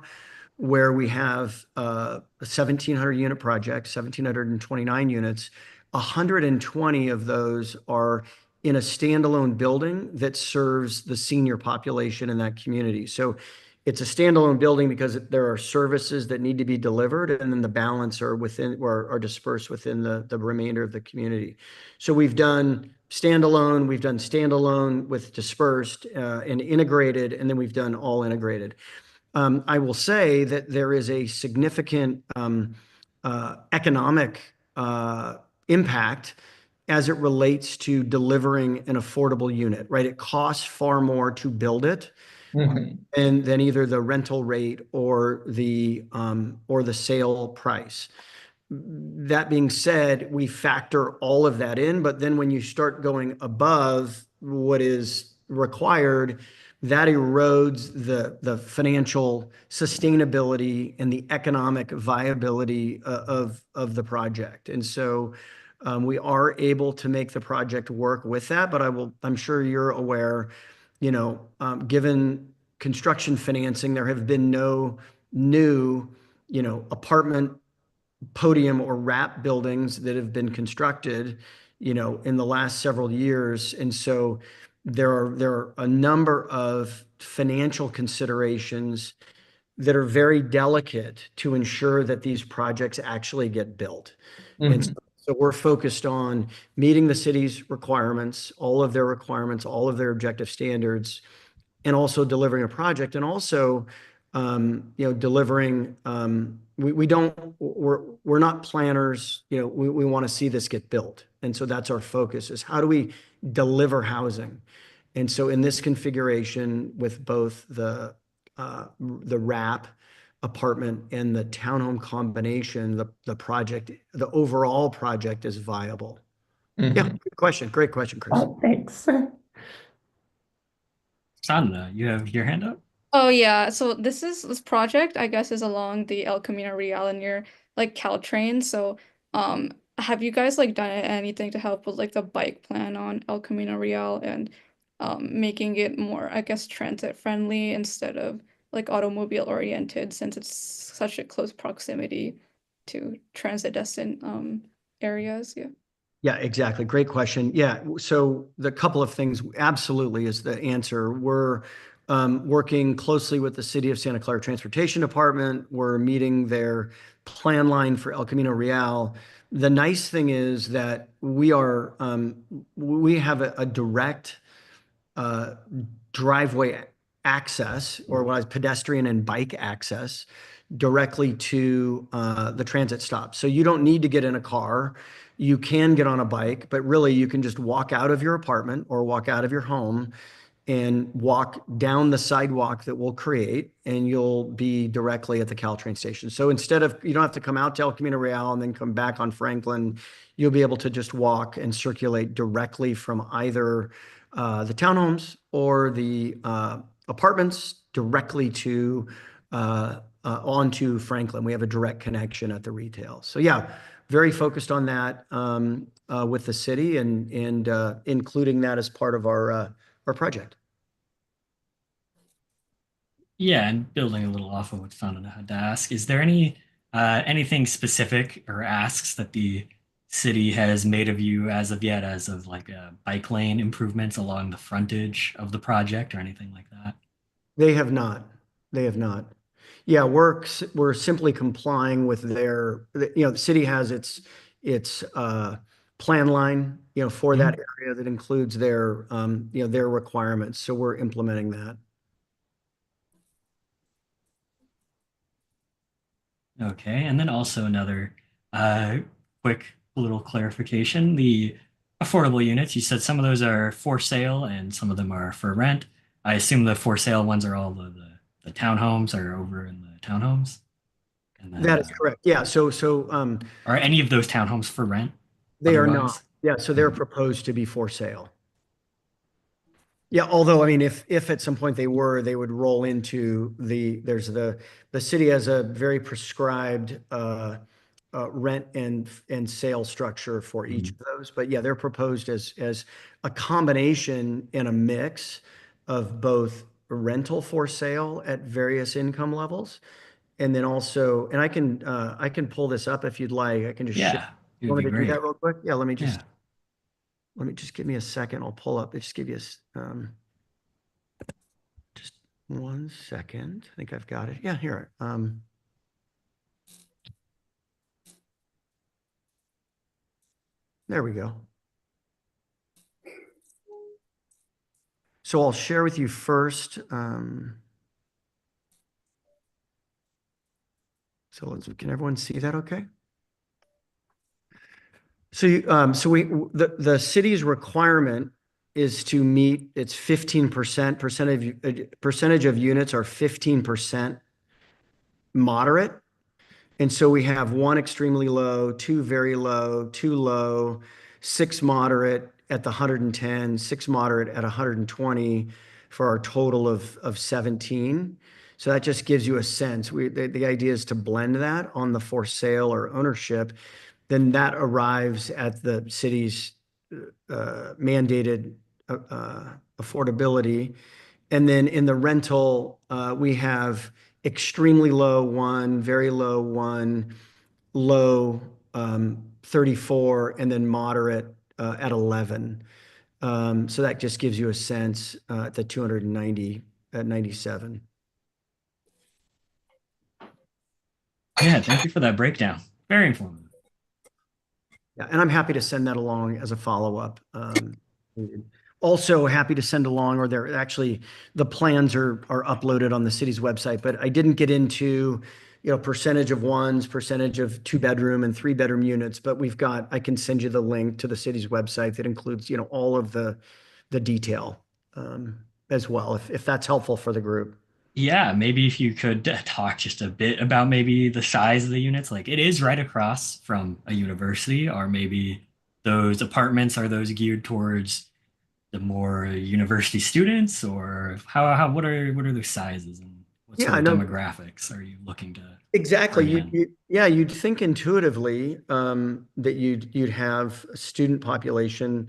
where we have a 1,700 unit project, 1,729 units. 120 of those are in a standalone building that serves the senior population in that community. So it's a standalone building because there are services that need to be delivered, and then the balance are within or are dispersed within the remainder of the community. So we've done standalone with dispersed and integrated, and then we've done all integrated. I will say that there is a significant economic impact as it relates to delivering an affordable unit, right? It costs far more to build it Mhm. than either the rental rate or the sale price. That being said, we factor all of that in, but then when you start going above what is required, that erodes the financial sustainability and the economic viability of the project. And so we are able to make the project work with that, but I'm sure you're aware, given construction financing, there have been no new, apartment podium or wrap buildings that have been constructed, in the last several years. And so there are a number of financial considerations that are very delicate to ensure that these projects actually get built. And Mhm. so we're focused on meeting the city's requirements, all of their requirements, all of their objective standards, and also delivering a project and also delivering we're not planners, we want to see this get built. And so that's our focus, is how do we deliver housing? And so in this configuration with both the wrap apartment and the townhome combination, the overall project is viable. Yeah, Mhm. good question. Great question, Chris. Oh, thanks. Sandra, you have your hand up? Oh yeah, so this project I guess is along the El Camino Real near like Caltrain. So have you guys like done anything to help with like the bike plan on El Camino Real and making it more, I guess, transit friendly instead of like automobile oriented, since it's such a close proximity to transit destined areas? Yeah. Yeah, exactly. Great question. Yeah. So the couple of things absolutely is the answer. We're working closely with the City of Santa Clara Transportation Department. We're meeting their plan line for El Camino Real. The nice thing is that we have a direct driveway access, or what is pedestrian and bike access directly to the transit stop. So you don't need to get in a car. You can get on a bike, but really you can just walk out of your apartment or walk out of your home and walk down the sidewalk that we'll create, and you'll be directly at the Caltrain station. So instead of, you don't have to come out to El Camino Real and then come back on Franklin, you'll be able to just walk and circulate directly from either the townhomes or the apartments directly to onto Franklin. We have a direct connection at the retail. So yeah, very focused on that with the city and including that as part of our project. Yeah, and building a little off of what Fountain had to ask, is there anything specific or asks that the city has made of you as of yet, as of like bike lane improvements along the frontage of the project or anything like that? They have not. They have not. Yeah, we're simply complying with their, the city has its plan line, for that area that includes their, their requirements. So we're implementing that. Okay, and then also another uh, quick little clarification. The affordable units, you said some of those are for sale and some of them are for rent. I assume the for sale ones are all the townhomes are over in the townhomes. And then That is correct. Yeah. So are any of those townhomes for rent they are not. otherwise? Yeah. So they're proposed to be for sale. Yeah, although I mean, if at some point they were, they would roll into there's the city has a very prescribed rent and sale structure for each of those. But yeah, they're proposed as a combination and a mix of both rental for sale at various income levels, and then also, and I can pull this up if you'd like. I can just share. Yeah, it You would want be me to do great. that real quick? Yeah, Yeah. let me just give me a second. I'll pull up. Just give you just 1 second. I think I've got it. Yeah, here. There we go. So I'll share with you first. Can everyone see that okay? So the city's requirement is to meet its 15% percentage of units are 15% moderate. And so we have one extremely low, two very low, two low, six moderate at the 110, six moderate at 120 for our total of 17. So that just gives you a sense. The idea is to blend that on the for sale or ownership. Then that arrives at the city's mandated affordability. And then in the rental, we have extremely low one, very low one, low 34, and then moderate at 11. So that just gives you a sense at the 290 at 97. Yeah, thank you for that breakdown. Very informative. Yeah, and I'm happy to send that along as a follow-up. Also happy to send along, or they're actually, the plans are uploaded on the city's website, but I didn't get into, percentage of ones, percentage of 2-bedroom and 3-bedroom units, but I can send you the link to the city's website that includes, all of the detail as well, if that's helpful for the group. Yeah, maybe if you could talk just a bit about maybe the size of the units, like it is right across from a university, or maybe those apartments are those geared towards the more university students, or what are the sizes and what Yeah, sort I of know. demographics are you looking to Exactly. bring in? You'd think intuitively that you'd have a student population.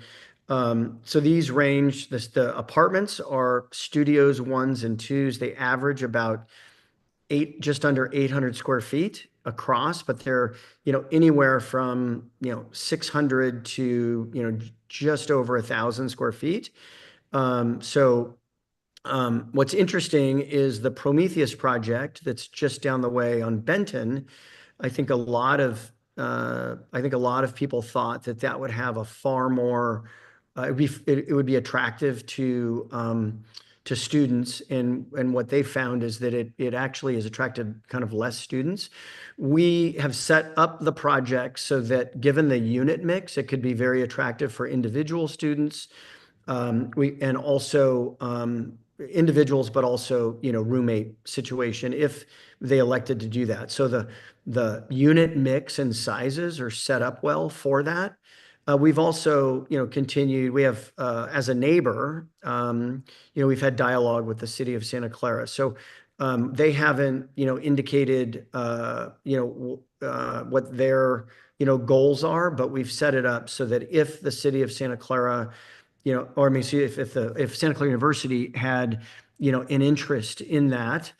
So these range, the apartments are studios, ones and twos. They average about just under 800 square feet across, but they're, anywhere from, 600 to, just over 1,000 square feet. What's interesting is the Prometheus project that's just down the way on Benton. I think a lot of people thought that would have a far more, it would be attractive to to students, and what they found is that it actually has attracted kind of less students. We have set up the project so that given the unit mix, it could be very attractive for individual students. And also individuals, but also, roommate situation if they elected to do that. So the unit mix and sizes are set up well for that. We've also, continued. We have, as a neighbor, we've had dialogue with the city of Santa Clara. So they haven't, indicated, what their, goals are, but we've set it up so that if the city of Santa Clara, or I mean, see if Santa Clara University had, an interest in that,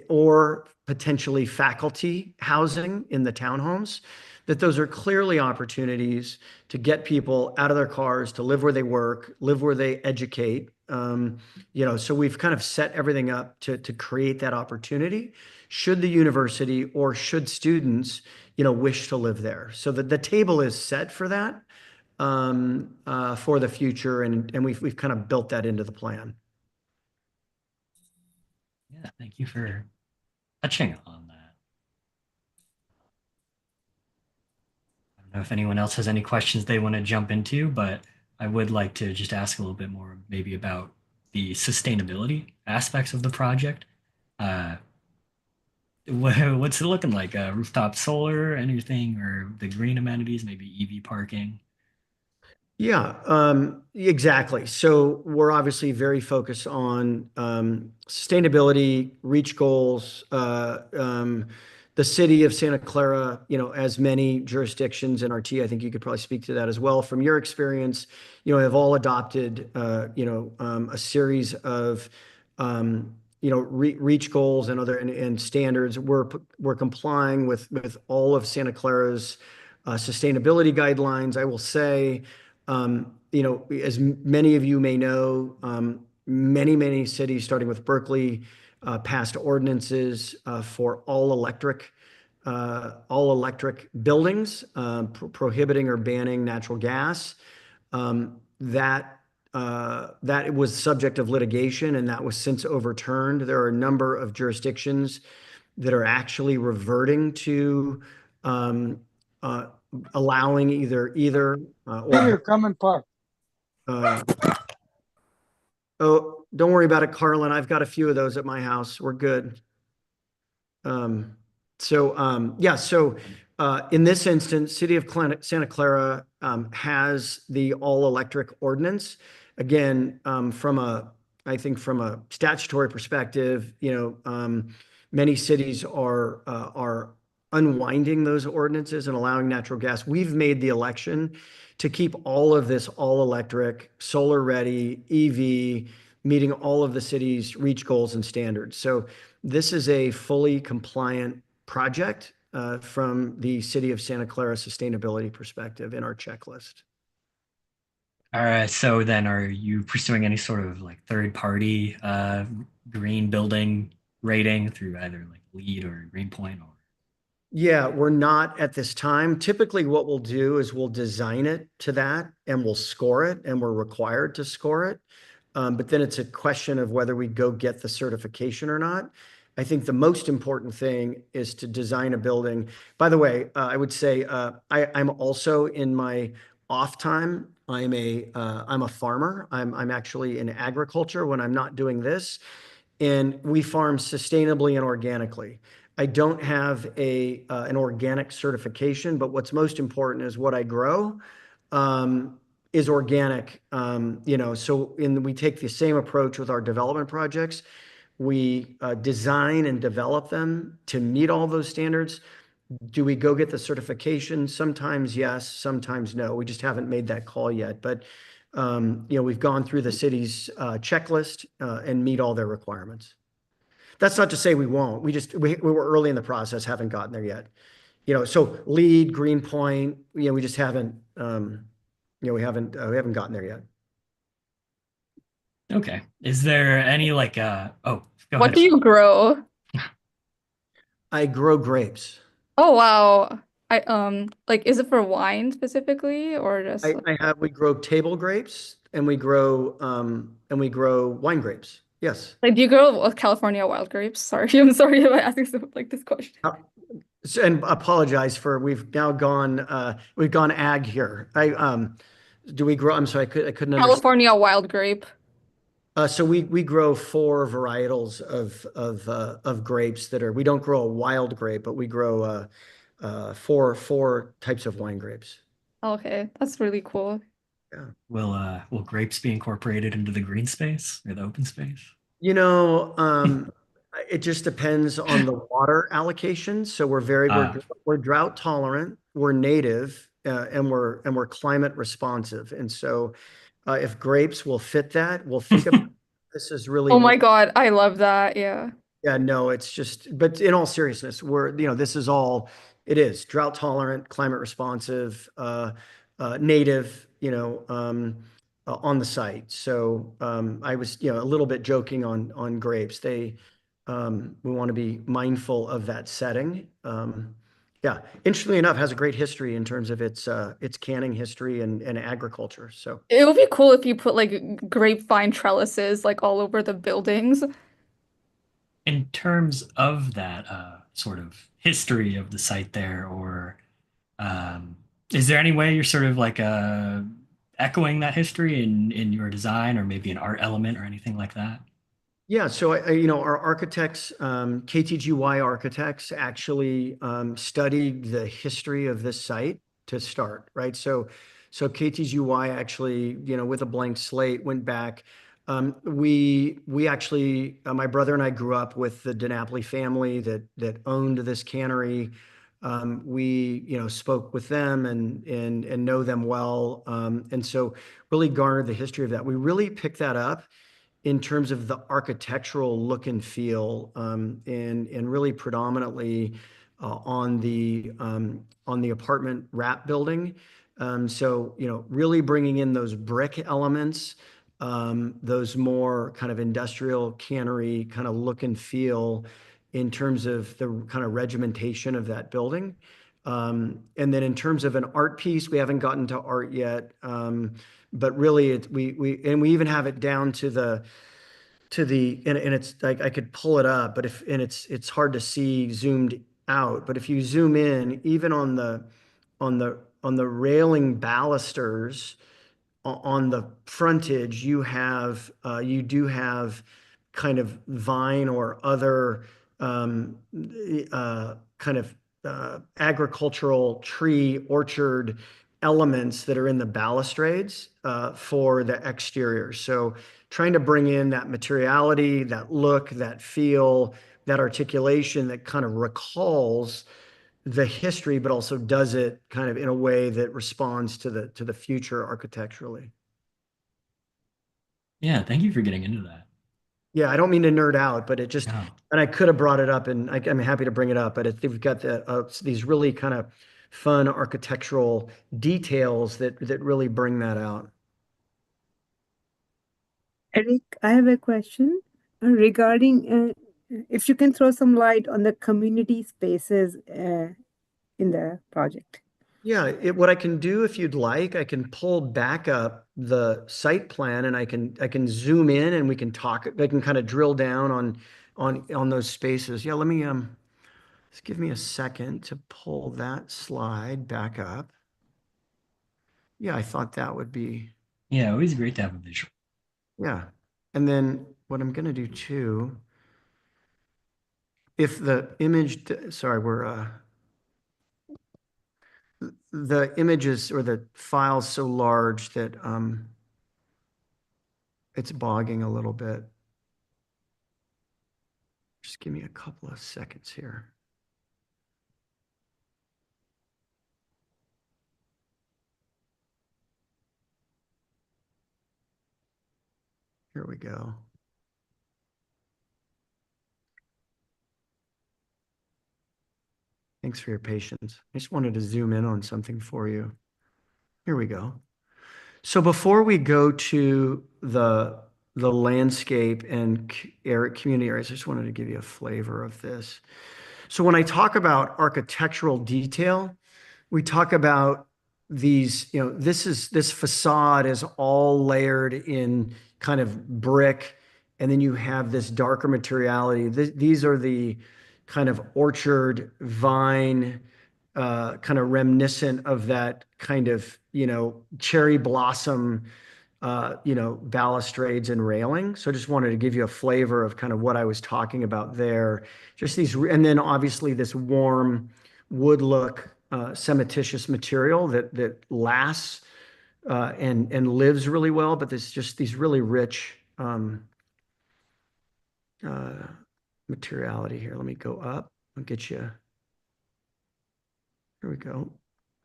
or potentially faculty housing in the townhomes, that those are clearly opportunities to get people out of their cars, to live where they work, live where they educate. So we've kind of set everything up to create that opportunity should the university or should students, wish to live there. So the table is set for that, for the future, and we've kind of built that into the plan. Yeah, thank you for touching on that. I don't know if anyone else has any questions they want to jump into, but I would like to just ask a little bit more maybe about the sustainability aspects of the project. Uh, what's it looking like? Rooftop solar, anything, or the green amenities, maybe EV parking? Yeah, exactly. So we're obviously very focused on sustainability, reach goals. The city of Santa Clara, as many jurisdictions in RT, I think you could probably speak to that as well. From your experience, have all adopted, a series of, reach goals and other and standards. We're complying with all of Santa Clara's sustainability guidelines. I will say, as many of you may know, many cities, starting with Berkeley, passed ordinances for all electric buildings, prohibiting or banning natural gas. That was subject of litigation, and that was since overturned. There are a number of jurisdictions that are actually reverting to uh, allowing either Here, come and park. Oh, don't worry about it, Carlin. I've got a few of those at my house. We're good. In this instance, City of Santa Clara has the all-electric ordinance. Again, I think from a statutory perspective, many cities are unwinding those ordinances and allowing natural gas. We've made the election to keep all of this all-electric, solar-ready, EV, meeting all of the city's reach goals and standards. So this is a fully compliant project from the City of Santa Clara sustainability perspective in our checklist. All right. So then, are you pursuing any sort of like third-party green building rating through either like LEED or Greenpoint or? Yeah, we're not at this time. Typically, what we'll do is we'll design it to that and we'll score it, and we're required to score it. But then it's a question of whether we go get the certification or not. I think the most important thing is to design a building. By the way, I would say I'm also in my off time. I'm a farmer. I'm actually in agriculture when I'm not doing this, and we farm sustainably and organically. I don't have an organic certification, but what's most important is what I grow is organic. So we take the same approach with our development projects. We design and develop them to meet all those standards. Do we go get the certification? Sometimes yes, sometimes no. We just haven't made that call yet. But we've gone through the city's checklist and meet all their requirements. That's not to say we won't. We were early in the process, haven't gotten there yet. So LEED, Greenpoint, we just haven't we haven't gotten there yet. Okay. Is there any like oh, go What ahead. do you grow? I grow grapes. Oh wow. Is it for wine specifically or just We grow table grapes, and we grow wine grapes. Yes. Like, do you grow California wild grapes? Sorry, I'm sorry if I asking this question. And apologize for we've gone ag here. Do we grow? I'm sorry, I couldn't understand. California wild grape. So we grow four varietals of grapes that are. We don't grow a wild grape, but we grow four types of wine grapes. Okay, that's really cool. Yeah. Will grapes be incorporated into the green space or the open space? It just depends on the water allocation. So we're drought tolerant, we're native, and we're climate responsive. And so if grapes will fit that, we'll think about this is really Oh my God, I love that. Yeah. yeah, no, it's just, but in all seriousness, this is all, it is drought tolerant, climate responsive, native, on the site. So I was, a little bit joking on grapes. We want to be mindful of that setting. Yeah, interestingly enough, has a great history in terms of its canning history and agriculture. So It would be cool if you put like grapevine trellises like all over the buildings. In terms of that sort of history of the site there, or is there any way you're sort of like echoing that history in your design, or maybe an art element or anything like that? yeah, so our architects, KTGY architects, actually studied the history of this site to start, right? So KTGY actually, with a blank slate, went back. We actually, my brother and I grew up with the DiNapoli family that owned this cannery. We, spoke with them and know them well, and so really garnered the history of that. We really picked that up in terms of the architectural look and feel, and really predominantly on the apartment wrap building. So, really bringing in those brick elements, those more kind of industrial cannery kind of look and feel in terms of the kind of regimentation of that building. And then in terms of an art piece, we haven't gotten to art yet. But really we even have it down to and it's like I could pull it up, but it's hard to see zoomed out. But if you zoom in, even on the railing balusters on the frontage, you do have kind of vine or other kind of agricultural tree orchard elements that are in the balustrades for the exterior. So trying to bring in that materiality, that look, that feel, that articulation that kind of recalls the history, but also does it kind of in a way that responds to the future architecturally. Yeah, thank you for getting into that. Yeah, I don't mean to nerd out, but it just, No. and I could have brought it up, and I'm happy to bring it up, but we've got these really kind of fun architectural details that really bring that out. Eric, I have a question regarding if you can throw some light on the community spaces in the project. Yeah, what I can do, if you'd like, I can pull back up the site plan and I can zoom in and we can talk. I can kind of drill down on those spaces. Yeah, let me just give me a second to pull that slide back up. Yeah, I thought that would be. Yeah, always great to have a visual. Yeah, and then what I'm gonna do too, if the image, sorry, the images or the file's so large that it's bogging a little bit. Just give me a couple of seconds here. Here we go. Thanks for your patience. I just wanted to zoom in on something for you. Here we go. So before we go to the landscape and community areas, I just wanted to give you a flavor of this. So when I talk about architectural detail, we talk about these, this facade is all layered in kind of brick, and then you have this darker materiality. These are the kind of orchard vine, kind of reminiscent of that kind of, cherry blossom, balustrades and railing. So I just wanted to give you a flavor of kind of what I was talking about there. Just these, and then obviously this warm wood look, cementitious material that lasts, and lives really well. But there's just these really rich, uh, materiality here. Let me go up. I'll get you. Here we go.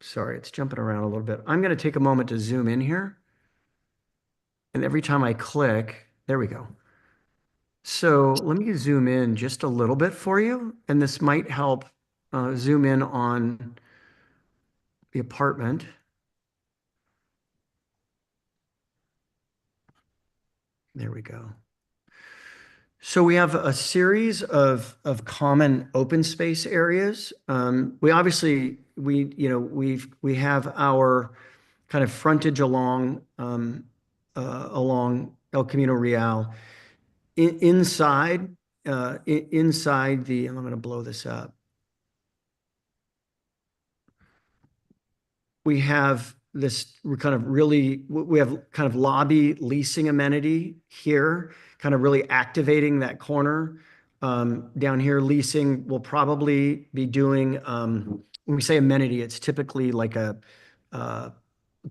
Sorry, it's jumping around a little bit. I'm going to take a moment to zoom in here. And every time I click, there we go. So let me zoom in just a little bit for you, and this might help zoom in on the apartment. There we go. So we have a series of common open space areas. We obviously we have our kind of frontage along along El Camino Real. Inside inside the, I'm going to blow this up. We have this kind of really, we have kind of lobby leasing amenity here, kind of really activating that corner. Down here, leasing will probably be doing, when we say amenity, it's typically like a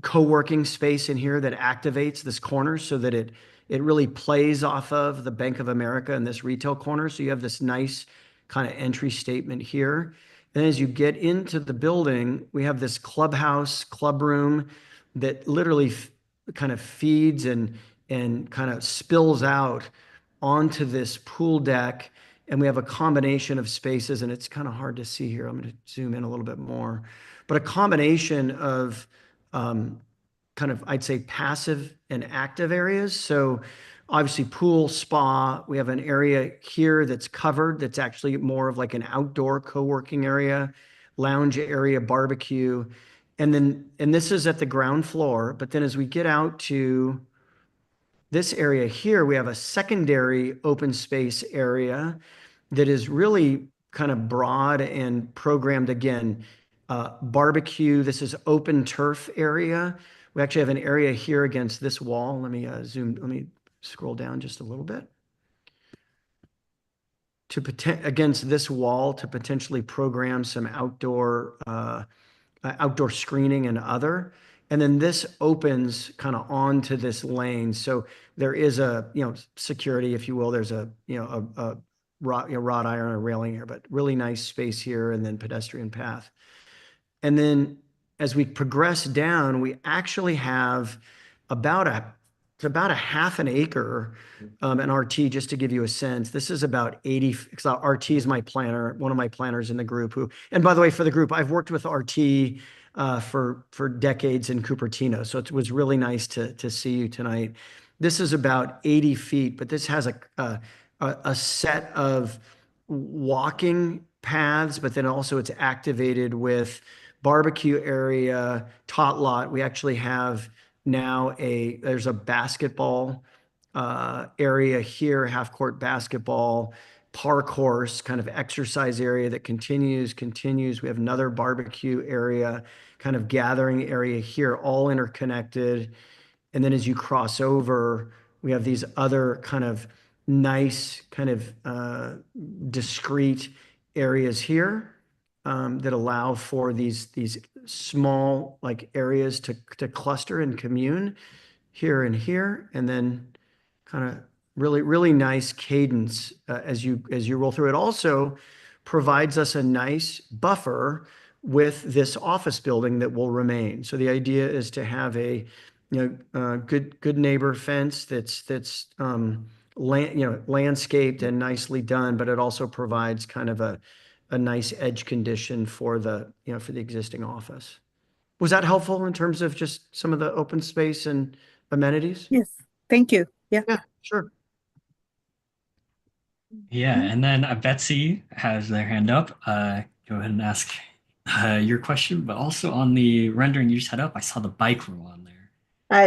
co-working space in here that activates this corner so that it really plays off of the Bank of America in this retail corner. So you have this nice kind of entry statement here. And as you get into the building, we have this clubhouse, club room that literally kind of feeds and kind of spills out onto this pool deck. And we have a combination of spaces, and it's kind of hard to see here. I'm going to zoom in a little bit more, but a combination of kind of, I'd say, passive and active areas. So obviously pool, spa, we have an area here that's covered, that's actually more of like an outdoor co-working area, lounge area, barbecue. And this is at the ground floor. But then as we get out to this area here, we have a secondary open space area that is really kind of broad and programmed. Again, barbecue, this is open turf area. We actually have an area here against this wall. Let me let me scroll down just a little bit. Against this wall to potentially program some outdoor screening and other. And then this opens kind of onto this lane. So there is a, security, if you will. There's a, a wrought iron or railing here, but really nice space here, and then pedestrian path. And then as we progress down, we actually have it's about a half an acre, an RT, just to give you a sense. This is about 80, because RT is my planner, one of my planners in the group who, and by the way, for the group, I've worked with RT for decades in Cupertino. So it was really nice to see you tonight. This is about 80 feet, but this has a set of walking paths, but then also it's activated with barbecue area, tot lot. We actually have now there's a basketball area here, half court basketball, park course, kind of exercise area that continues. We have another barbecue area, kind of gathering area here, all interconnected. And then as you cross over, we have these other kind of nice, kind of discrete areas here, that allow for these small like areas to cluster and commune here and here, and then kind of really nice cadence as you roll through. It also provides us a nice buffer with this office building that will remain. So the idea is to have a good neighbor fence that's landscaped and nicely done, but it also provides kind of a nice edge condition for the for the existing office. Was that helpful in terms of just some of the open space and amenities? Yes, thank you. Yeah. Yeah, sure. Yeah, and then Betsy has their hand up. Go ahead and ask. your question, but also on the rendering you set up, I saw the bike room on there.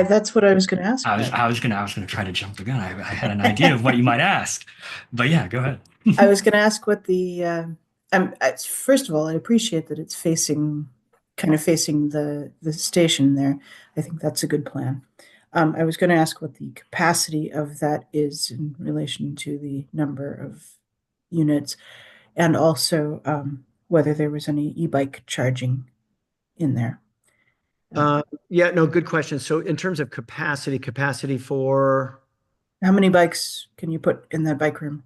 That's what I was going to ask about. I was gonna try to jump the gun. I had an idea of what you might ask, but yeah, go ahead. I was going to ask what first of all, I appreciate that it's kind of facing the station there. I think that's a good plan. I was going to ask what the capacity of that is in relation to the number of units, and also whether there was any e-bike charging in there. Yeah, no, good question. So in terms of capacity for, How many bikes can you put in that bike room?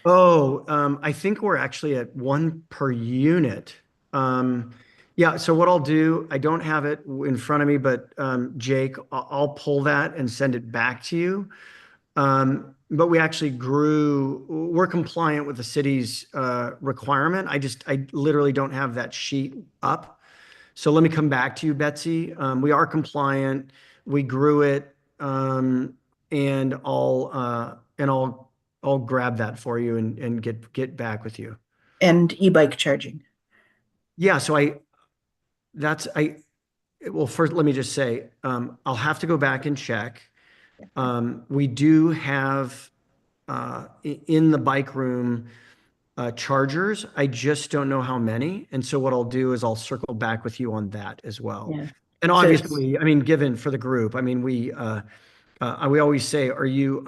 I think we're actually at one per unit. Yeah, so what I'll do, I don't have it in front of me, but Jake, I'll pull that and send it back to you. But we actually we're compliant with the city's requirement. I literally don't have that sheet up. So let me come back to you, Betsy. We are compliant. We grew it, and I'll grab that for you and get back with you. And e-bike charging. Yeah, so well, first, let me just say, I'll have to go back and check. We do have in the bike room chargers. I just don't know how many. And so what I'll do is I'll circle back with you on that as well. Yeah. And obviously, I mean, given for the group, I mean, we always say, are you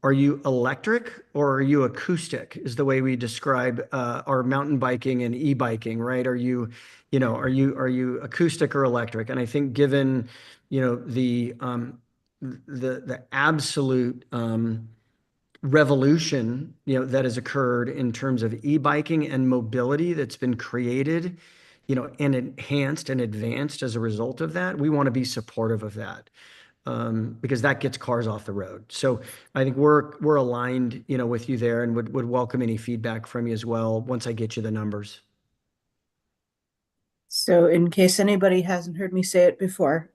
electric or are you acoustic is the way we describe our mountain biking and e-biking, right? Are you acoustic or electric? And I think given, the absolute revolution, that has occurred in terms of e-biking and mobility that's been created, and enhanced and advanced as a result of that, we want to be supportive of that. Because that gets cars off the road. So I think we're aligned, with you there, and would welcome any feedback from you as well once I get you the numbers. So in case anybody hasn't heard me say it before,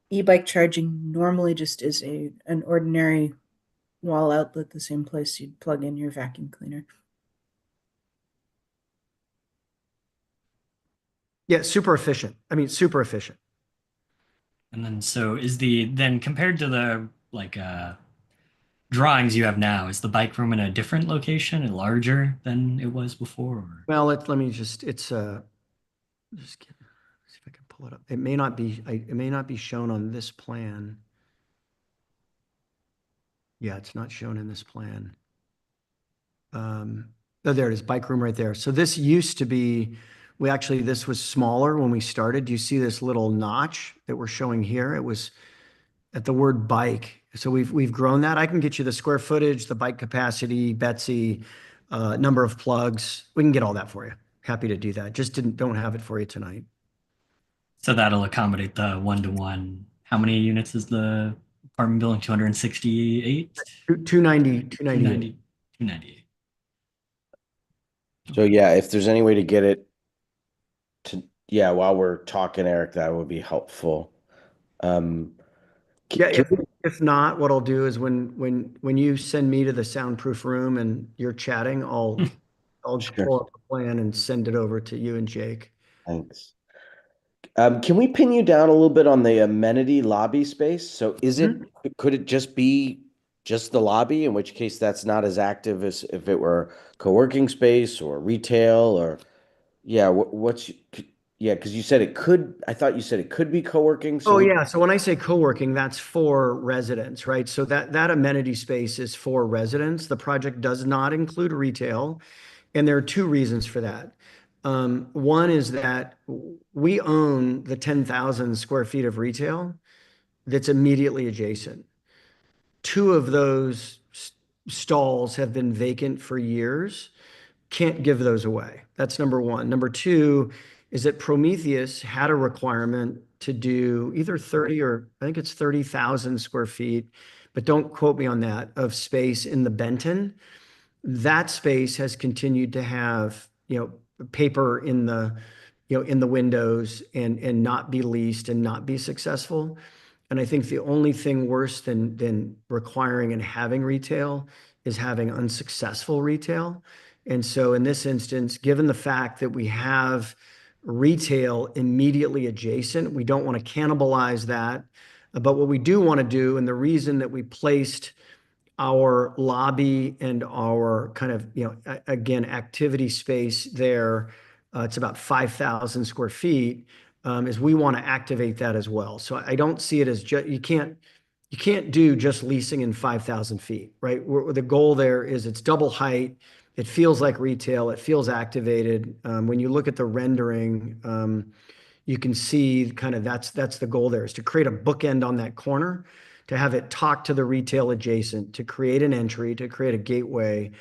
e-bike charging normally just is an ordinary wall outlet, the same place you'd plug in your vacuum cleaner. Yeah, super efficient. I mean, super efficient. And then compared to the drawings you have now, is the bike room in a different location and larger than it was before? Or? Well, let me just see if I can pull it up. It may not be shown on this plan. Yeah, it's not shown in this plan. Oh, there it is, bike room right there. So this used to be, this was smaller when we started. Do you see this little notch that we're showing here? It was at the word bike. So we've grown that. I can get you the square footage, the bike capacity, Betsy, number of plugs. We can get all that for you. Happy to do that. Just don't have it for you tonight. So that'll accommodate the 1-to-1. How many units is the apartment building? 268? 298. So yeah, if there's any way to get it while we're talking, Eric, that would be helpful. If not, what I'll do is when you send me to the soundproof room and you're chatting, I'll pull up a plan and send it over to you and Jake. Thanks. Can we pin you down a little bit on the amenity lobby space? So could it just be just the lobby, in which case that's not as active as if it were co-working space or retail or because you said it could, I thought you said it could be co-working. So so when I say co-working, that's for residents, right? So that amenity space is for residents. The project does not include retail, and there are two reasons for that. One is that we own the 10,000 square feet of retail that's immediately adjacent. Two of those stalls have been vacant for years. Can't give those away. That's number one. Number two is that Prometheus had a requirement to do either 30 or I think it's 30,000 square feet, but don't quote me on that, of space in the Benton. That space has continued to have, paper in the, in the windows and not be leased and not be successful. And I think the only thing worse than requiring and having retail is having unsuccessful retail. And so in this instance, given the fact that we have retail immediately adjacent, we don't want to cannibalize that. But what we do want to do, and the reason that we placed our lobby and our kind of, again, activity space there, it's about 5,000 square feet, is we want to activate that as well. So I don't see it as just, you can't do just leasing in 5,000 feet, right? The goal there is it's double height. It feels like retail. It feels activated. When you look at the rendering, you can see kind of that's the goal there, is to create a bookend on that corner, to have it talk to the retail adjacent, to create an entry, to create a gateway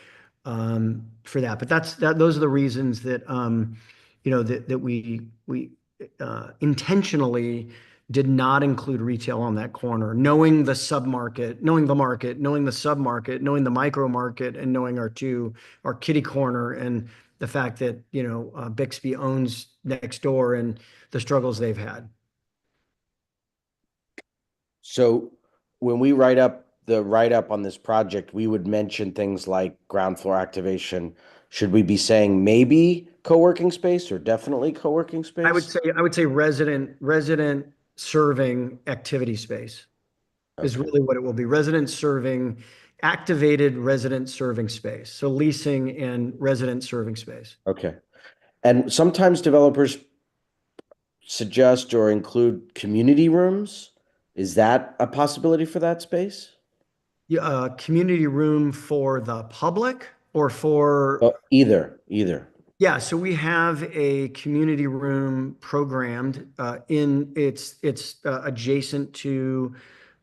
for that. But those are the reasons that that we intentionally did not include retail on that corner, knowing the submarket, knowing the market, knowing the submarket, knowing the micro market, and knowing our kitty corner, and the fact that Bixby owns next door and the struggles they've had. So when we write up the write-up on this project, we would mention things like ground floor activation. Should we be saying maybe co-working space or definitely co-working space? I would say resident serving activity space is really what it will be. Resident serving, activated resident serving space. So leasing and resident serving space. Okay. And sometimes developers suggest or include community rooms. Is that a possibility for that space? Yeah, community room for the public or for? Oh, either. Yeah, so we have a community room programmed it's adjacent to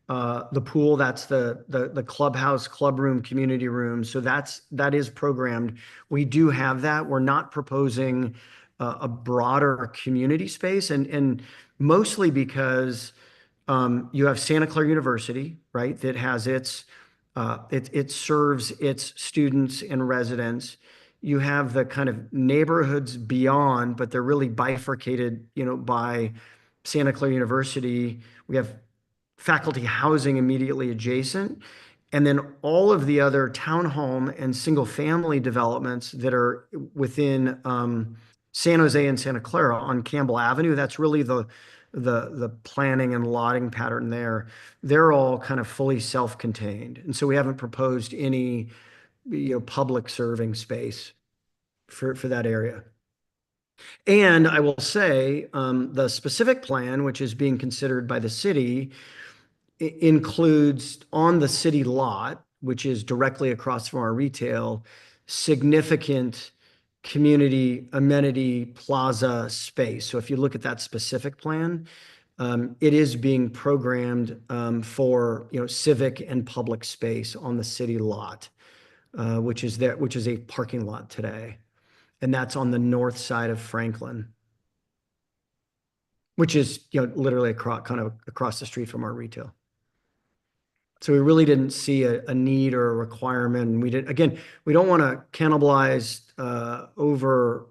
the pool. That's the clubhouse, club room, community room. So that is programmed. We do have that. We're not proposing a broader community space, and mostly because you have Santa Clara University, right? That has it serves its students and residents. You have the kind of neighborhoods beyond, but they're really bifurcated, by Santa Clara University. We have faculty housing immediately adjacent, and then all of the other townhome and single family developments that are within San Jose and Santa Clara on Campbell Avenue. That's really the planning and lotting pattern there. They're all kind of fully self-contained, and so we haven't proposed any public serving space for that area. And I will say the specific plan, which is being considered by the city, includes on the city lot, which is directly across from our retail, significant community amenity plaza space. So if you look at that specific plan, it is being programmed for civic and public space on the city lot, which is a parking lot today, and that's on the north side of Franklin, which is literally across the street from our retail. So we really didn't see a need or a requirement. We don't want to cannibalize kind of over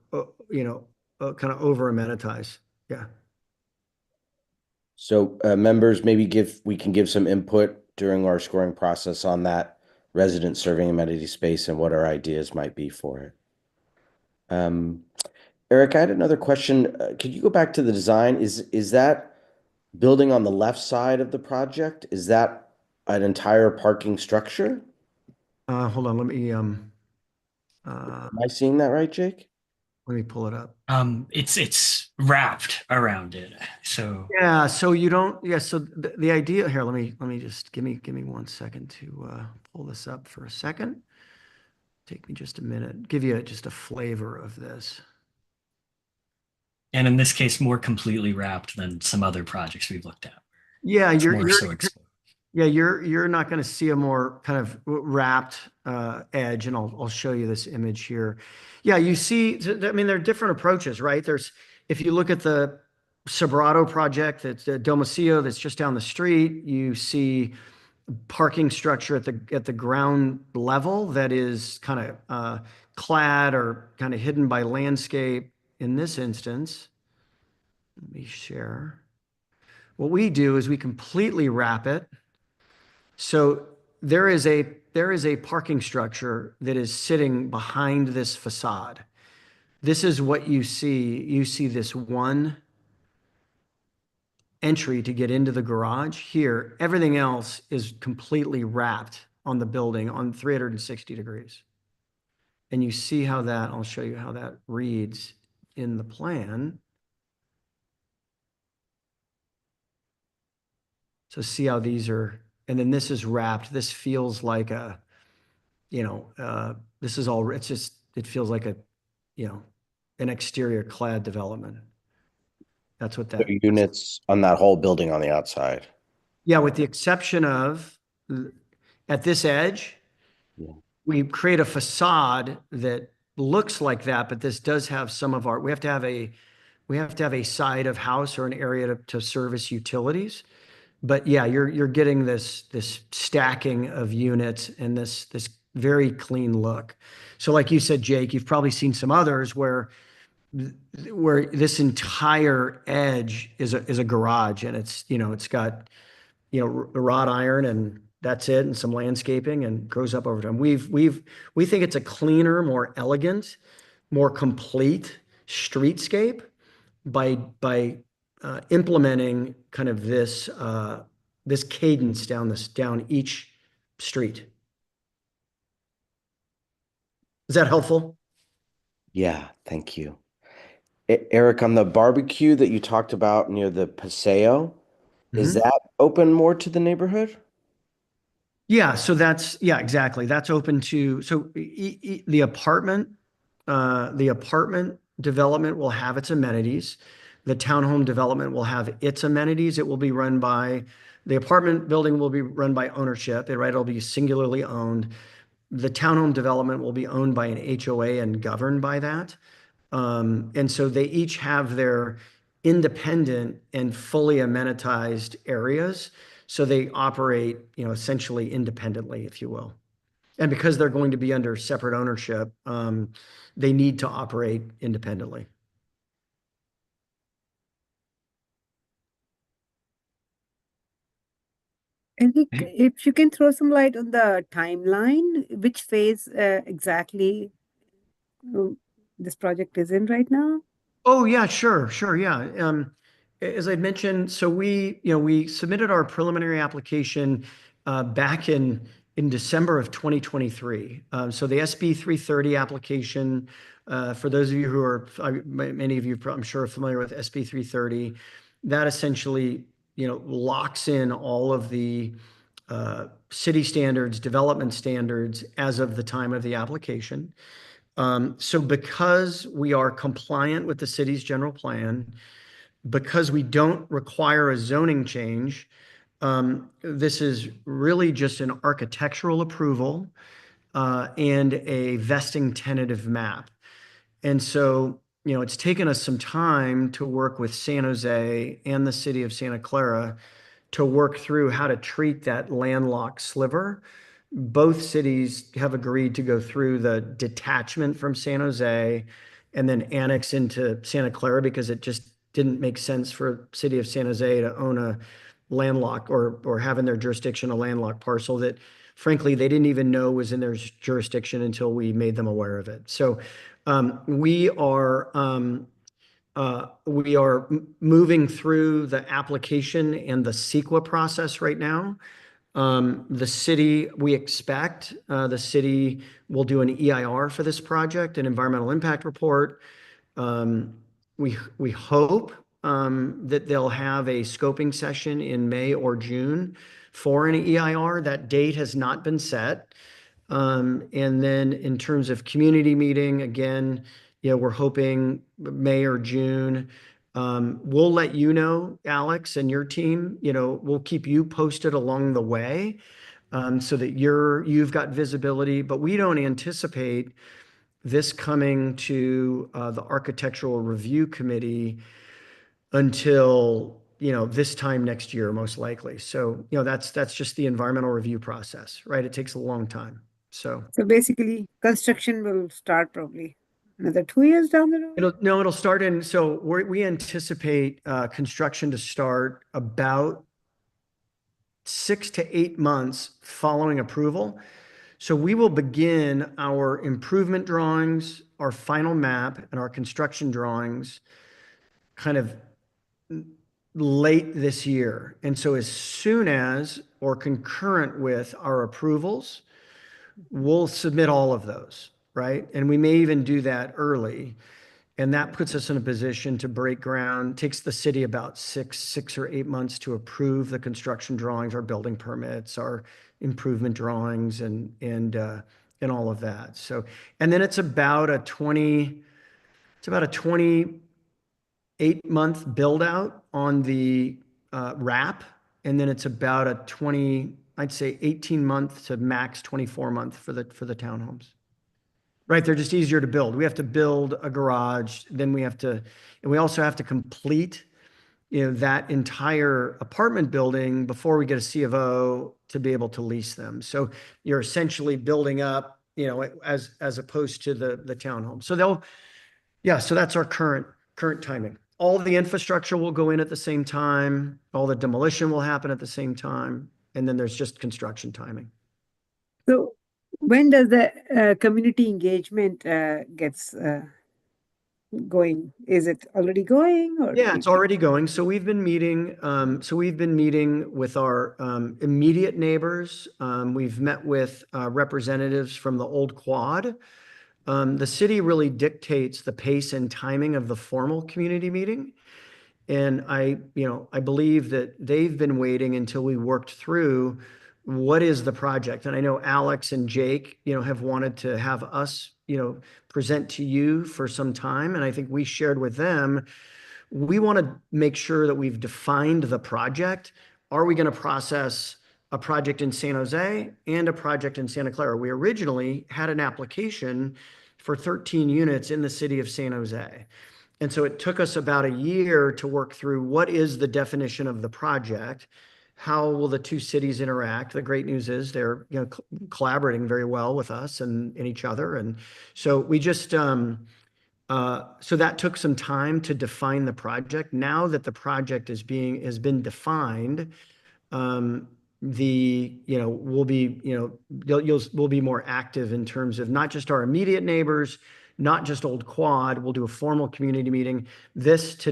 amenitize. Yeah. So members, maybe we can give some input during our scoring process on that resident serving amenity space and what our ideas might be for it. Eric, I had another question. Could you go back to the design? Is that building on the left side of the project? Is that an entire parking structure? Hold on, let me Am I seeing that right, Jake? let me pull it up. It's wrapped around it. So Yeah, so you don't, yeah, so the idea here, let me just give me 1 second to pull this up for a second. Take me just a minute, give you just a flavor of this. and in this case, more completely wrapped than some other projects we've looked at. Yeah, It's you're more so exposed. yeah, you're not going to see a more kind of wrapped edge, and I'll show you this image here. Yeah, you see, I mean, there are different approaches, right? If you look at the Sobrato project, that's Domicilio, that's just down the street, you see parking structure at the ground level that is kind of clad or kind of hidden by landscape. In this instance, let me share. What we do is we completely wrap it. So there is a parking structure that is sitting behind this facade. This is what you see. You see this one entry to get into the garage here. Everything else is completely wrapped on the building on 360 degrees. And you see how that, I'll show you how that reads in the plan. So see how these are, and then this is wrapped. This feels like a, this is all, it's just, it feels like a, an exterior clad development. That's what that. Units on that whole building on the outside. Yeah, with the exception of at this edge, we create a facade that looks like that, but this does have some of our, we have to have a side of house or an area to service utilities. But yeah, you're getting this stacking of units and this very clean look. So like you said, Jake, you've probably seen some others where this entire edge is a garage, and it's got wrought iron, and that's it, and some landscaping, and grows up over time. We think it's a cleaner, more elegant, more complete streetscape by implementing kind of this cadence down each street. Is that helpful? Yeah, thank you. Eric, on the barbecue that you talked about near the Paseo, is that open more to the neighborhood? Yeah, so exactly. That's open to, so the apartment development will have its amenities. The townhome development will have its amenities. The apartment building will be run by ownership, right? It'll be singularly owned. The townhome development will be owned by an HOA and governed by that. And so they each have their independent and fully amenitized areas. So they operate, essentially independently, if you will. And because they're going to be under separate ownership, they need to operate independently. Eric, if you can throw some light on the timeline, which phase exactly this project is in right now? Oh, yeah, sure. Yeah. As I mentioned, so we submitted our preliminary application back in December of 2023. So the SB 330 application, for those of you who are, many of you, I'm sure, are familiar with SB 330, that essentially, locks in all of the city standards, development standards as of the time of the application. So because we are compliant with the city's general plan, because we don't require a zoning change, this is really just an architectural approval and a vesting tentative map. And so, it's taken us some time to work with San Jose and the city of Santa Clara to work through how to treat that landlocked sliver. Both cities have agreed to go through the detachment from San Jose and then annex into Santa Clara, because it just didn't make sense for city of San Jose to own a landlocked or have in their jurisdiction a landlocked parcel that frankly they didn't even know was in their jurisdiction until we made them aware of it. So we are moving through the application and the CEQA process right now. The city, we expect, the city will do an EIR for this project, an environmental impact report. We hope that they'll have a scoping session in May or June for an EIR. That date has not been set. And then in terms of community meeting, again, we're hoping May or June. We'll let you know, Alex, and your team, we'll keep you posted along the way, so that you've got visibility, but we don't anticipate this coming to the Architectural Review Committee until, this time next year, most likely. So, that's just the environmental review process, right? It takes a long time. So basically, construction will start probably another 2 years down the road? it'll start in, so we anticipate construction to start about 6 to 8 months following approval. So we will begin our improvement drawings, our final map, and our construction drawings kind of late this year. And so as soon as or concurrent with our approvals, we'll submit all of those, right? And we may even do that early. And that puts us in a position to break ground. Takes the city about 6 or 8 months to approve the construction drawings, our building permits, our improvement drawings, and all of that. So, and then it's about a 28-month build out on the wrap, and then it's about a 20, I'd say 18-month to max 24-month for the townhomes. Right, they're just easier to build. We have to build a garage, then we have to, and we also have to complete, that entire apartment building before we get a C of O to be able to lease them. So you're essentially building up, as opposed to the townhome. So so that's our current timing. All the infrastructure will go in at the same time, all the demolition will happen at the same time, and then there's just construction timing. So when does the community engagement gets going? Is it already going, or Yeah, it's already going. So we've been meeting. With our immediate neighbors. We've met with representatives from the Old Quad. The city really dictates the pace and timing of the formal community meeting. And I believe that they've been waiting until we worked through what is the project. And I know Alex and Jake, have wanted to have us, present to you for some time. And I think we shared with them, we want to make sure that we've defined the project. Are we going to process a project in San Jose and a project in Santa Clara? We originally had an application for 13 units in the city of San Jose. And so it took us about a year to work through what is the definition of the project, how will the two cities interact. The great news is they're collaborating very well with us and each other. And so we just so that took some time to define the project. Now that the project has been defined, we'll be more active in terms of not just our immediate neighbors, not just Old Quad. We'll do a formal community meeting. This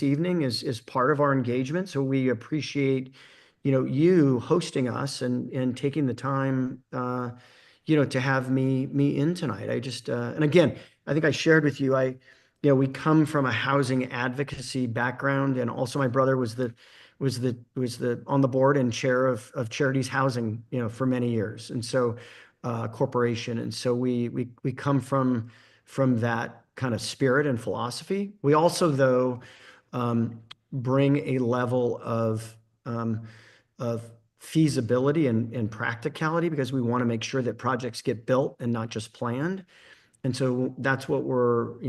evening is part of our engagement. So we appreciate, you hosting us and taking the time, to have me in tonight. And again, I think I shared with you, we come from a housing advocacy background, and also my brother was on the board and chair of Charities Housing, for many years. And so, corporation. And so we come from that kind of spirit and philosophy. We also, though, bring a level of feasibility and practicality, because we want to make sure that projects get built and not just planned. And so that's what we're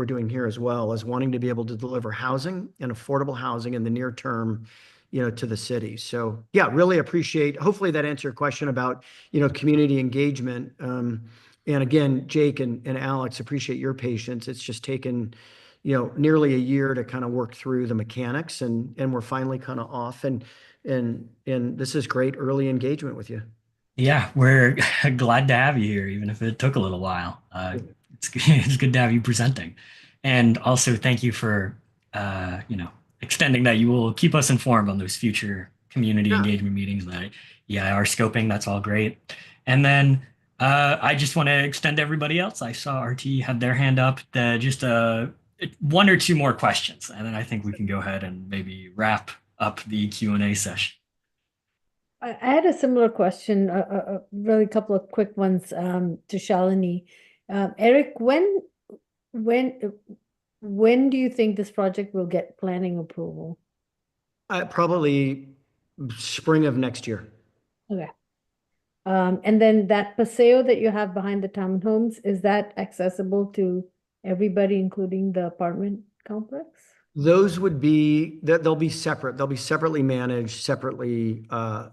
doing here, as well as wanting to be able to deliver housing and affordable housing in the near term, to the city. So yeah, really appreciate, hopefully that answered your question about, community engagement. And again, Jake and Alex, appreciate your patience. It's just taken, nearly a year to kind of work through the mechanics, and we're finally kind of off, and this is great early engagement with you. Yeah, we're glad to have you here, even if it took a little while. It's good to have you presenting, and also thank you for extending that you will keep us informed on those future community engagement meetings that are scoping. That's all great. And then I just want to extend to everybody else. I saw RT had their hand up. Just one or two more questions, and then I think we can go ahead and maybe wrap up the Q&A session. I had a similar question, really a couple of quick ones to Shalini. Eric, when do you think this project will get planning approval? Probably spring of next year. Okay. And then that paseo that you have behind the townhomes, is that accessible to everybody, including the apartment complex? Those would be, they'll be separate. They'll be separately managed, separately. So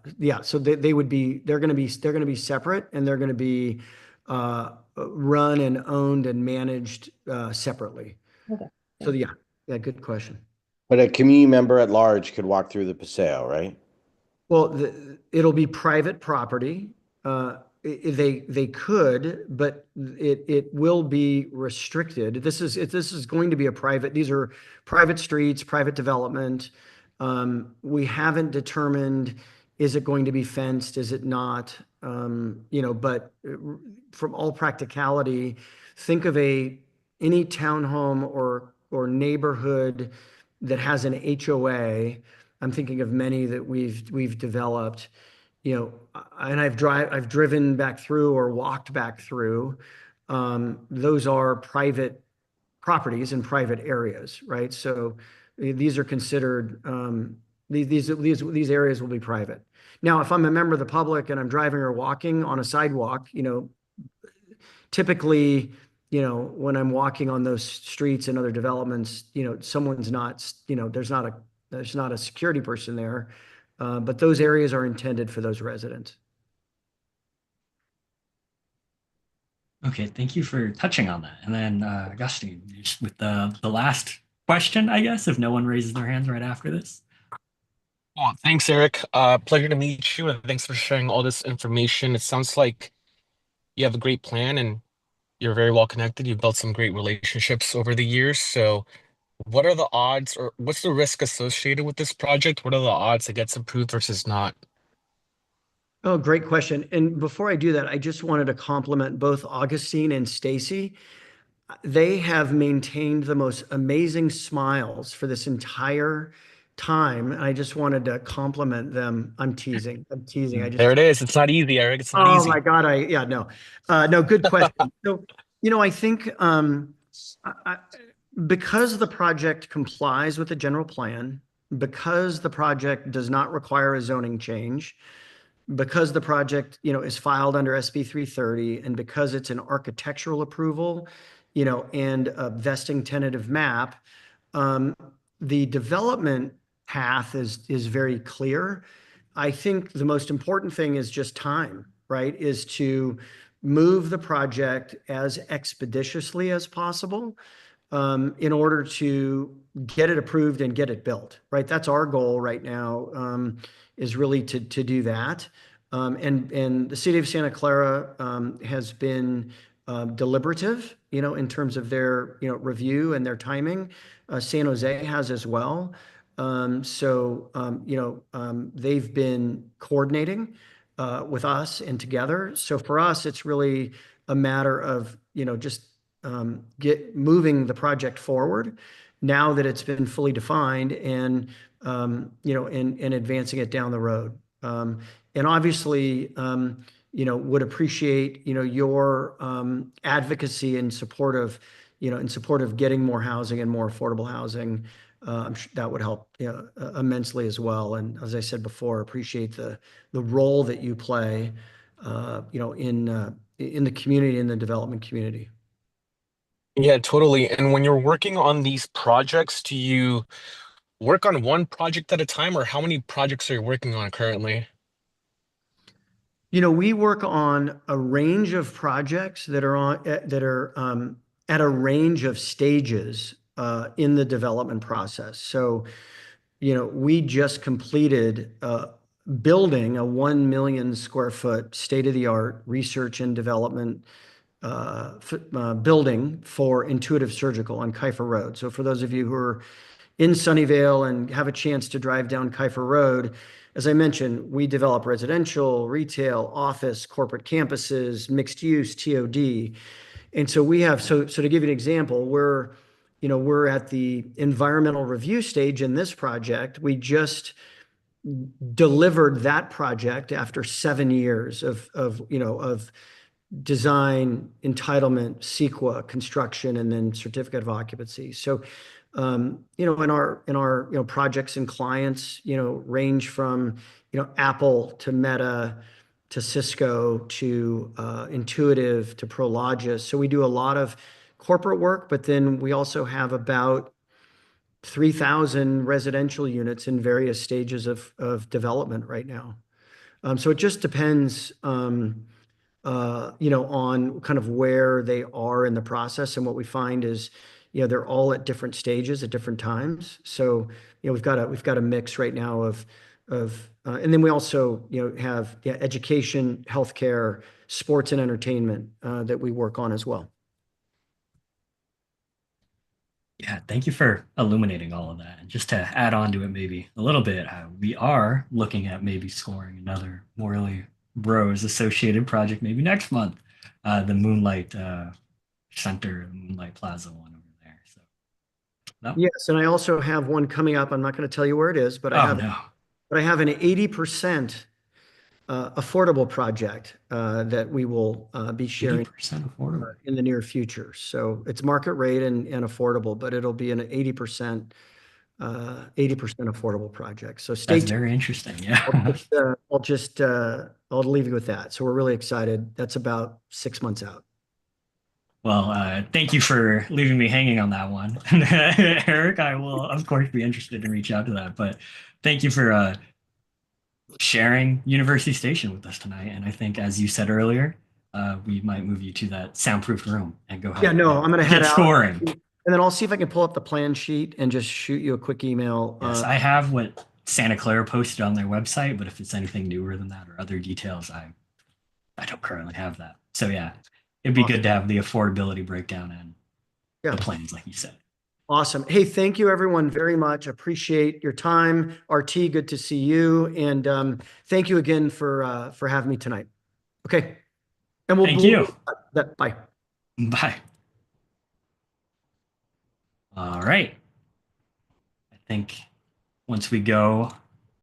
they're going to be separate, and they're going to be run and owned and managed separately. Okay. So yeah, good question. But a community member at large could walk through the paseo, right? Well, it'll be private property. They could, but it will be restricted. This is going to be a private. These are private streets, private development. We haven't determined, is it going to be fenced? Is it not? But from all practicality, think of any townhome or neighborhood that has an HOA. I'm thinking of many that we've developed, and I've driven back through or walked back through. Those are private properties in private areas, right? So these are considered, these areas will be private. Now, if I'm a member of the public and I'm driving or walking on a sidewalk, typically, when I'm walking on those streets and other developments, someone's not, there's not a security person there. But those areas are intended for those residents. Okay, thank you for touching on that. And then, Augustine, just with the last question, I guess, if no one raises their hands right after this. Well, thanks, Eric. Pleasure to meet you, and thanks for sharing all this information. It sounds like you have a great plan and you're very well connected. You've built some great relationships over the years. So, what are the odds, or what's the risk associated with this project? What are the odds it gets approved versus not? Oh, great question. And before I do that, I just wanted to compliment both Augustine and Stacy. They have maintained the most amazing smiles for this entire time. And I just wanted to compliment them. I'm teasing. There it is. It's not easy, Eric. It's not Oh easy. my God. No, good question. So, I think because the project complies with the general plan, because the project does not require a zoning change, because the project, is filed under SB 330, and because it's an architectural approval, and a vesting tentative map, the development path is very clear. I think the most important thing is just time, right? Is to move the project as expeditiously as possible, in order to get it approved and get it built, right? That's our goal right now, is really to do that. And the city of Santa Clara has been deliberative, in terms of their, review and their timing. San Jose has as well. They've been coordinating with us and together. So for us, it's really a matter of, just moving the project forward now that it's been fully defined, and advancing it down the road. And obviously, would appreciate, your advocacy in support of, getting more housing and more affordable housing. I'm sure that would help, immensely as well. And as I said before, appreciate the role that you play, in the community, in the development community. Yeah, totally. And when you're working on these projects, do you work on one project at a time, or how many projects are you working on currently? We work on a range of projects that are at a range of stages in the development process. So, we just completed building a 1 million square foot state-of-the-art research and development building for Intuitive Surgical on Kiefer Road. So for those of you who are in Sunnyvale and have a chance to drive down Kiefer Road, as I mentioned, we develop residential, retail, office, corporate campuses, mixed use, TOD. And so to give you an example, we're at the environmental review stage in this project. We just delivered that project after 7 years of design, entitlement, CEQA, construction, and then certificate of occupancy. So, in our projects and clients, range from, Apple to Meta to Cisco to Intuitive to Prologis. So we do a lot of corporate work, but then we also have about 3,000 residential units in various stages of development right now. So it just depends, on kind of where they are in the process. And what we find is, they're all at different stages at different times. So, we've got a mix right now of and then we also, have education, healthcare, sports and entertainment that we work on as well. Yeah, thank you for illuminating all of that. And just to add on to it maybe a little bit, we are looking at maybe scoring another Morley Rose associated project maybe next month, the Moonlight Center, the Moonlight Plaza one over there. So, no. Yes, and I also have one coming up. I'm not going to tell you where it is, but I have an 80% affordable project that we will be sharing 80% affordable in the near future. So it's market rate and affordable, but it'll be an 80% affordable project. So stay That's tuned. very interesting. Yeah. I'll leave you with that. So we're really excited. That's about 6 months out. Well, thank you for leaving me hanging on that one. Eric, I will, of course, be interested to reach out to that. But thank you for sharing University Station with us tonight. And I think, as you said earlier, we might move you to that soundproof room and go ahead. Yeah, no, I'm going to head out. Scoring. And then I'll see if I can pull up the plan sheet and just shoot you a quick email. Yes, I have what Santa Clara posted on their website, but if it's anything newer than that or other details, I don't currently have that. So yeah, it'd be good to have the affordability breakdown and the plans, like you said. Awesome. Hey, thank you everyone very much. Appreciate your time. RT, good to see you. And thank you again for having me tonight. Okay. And thank you. Bye. Bye. All right. I think once we go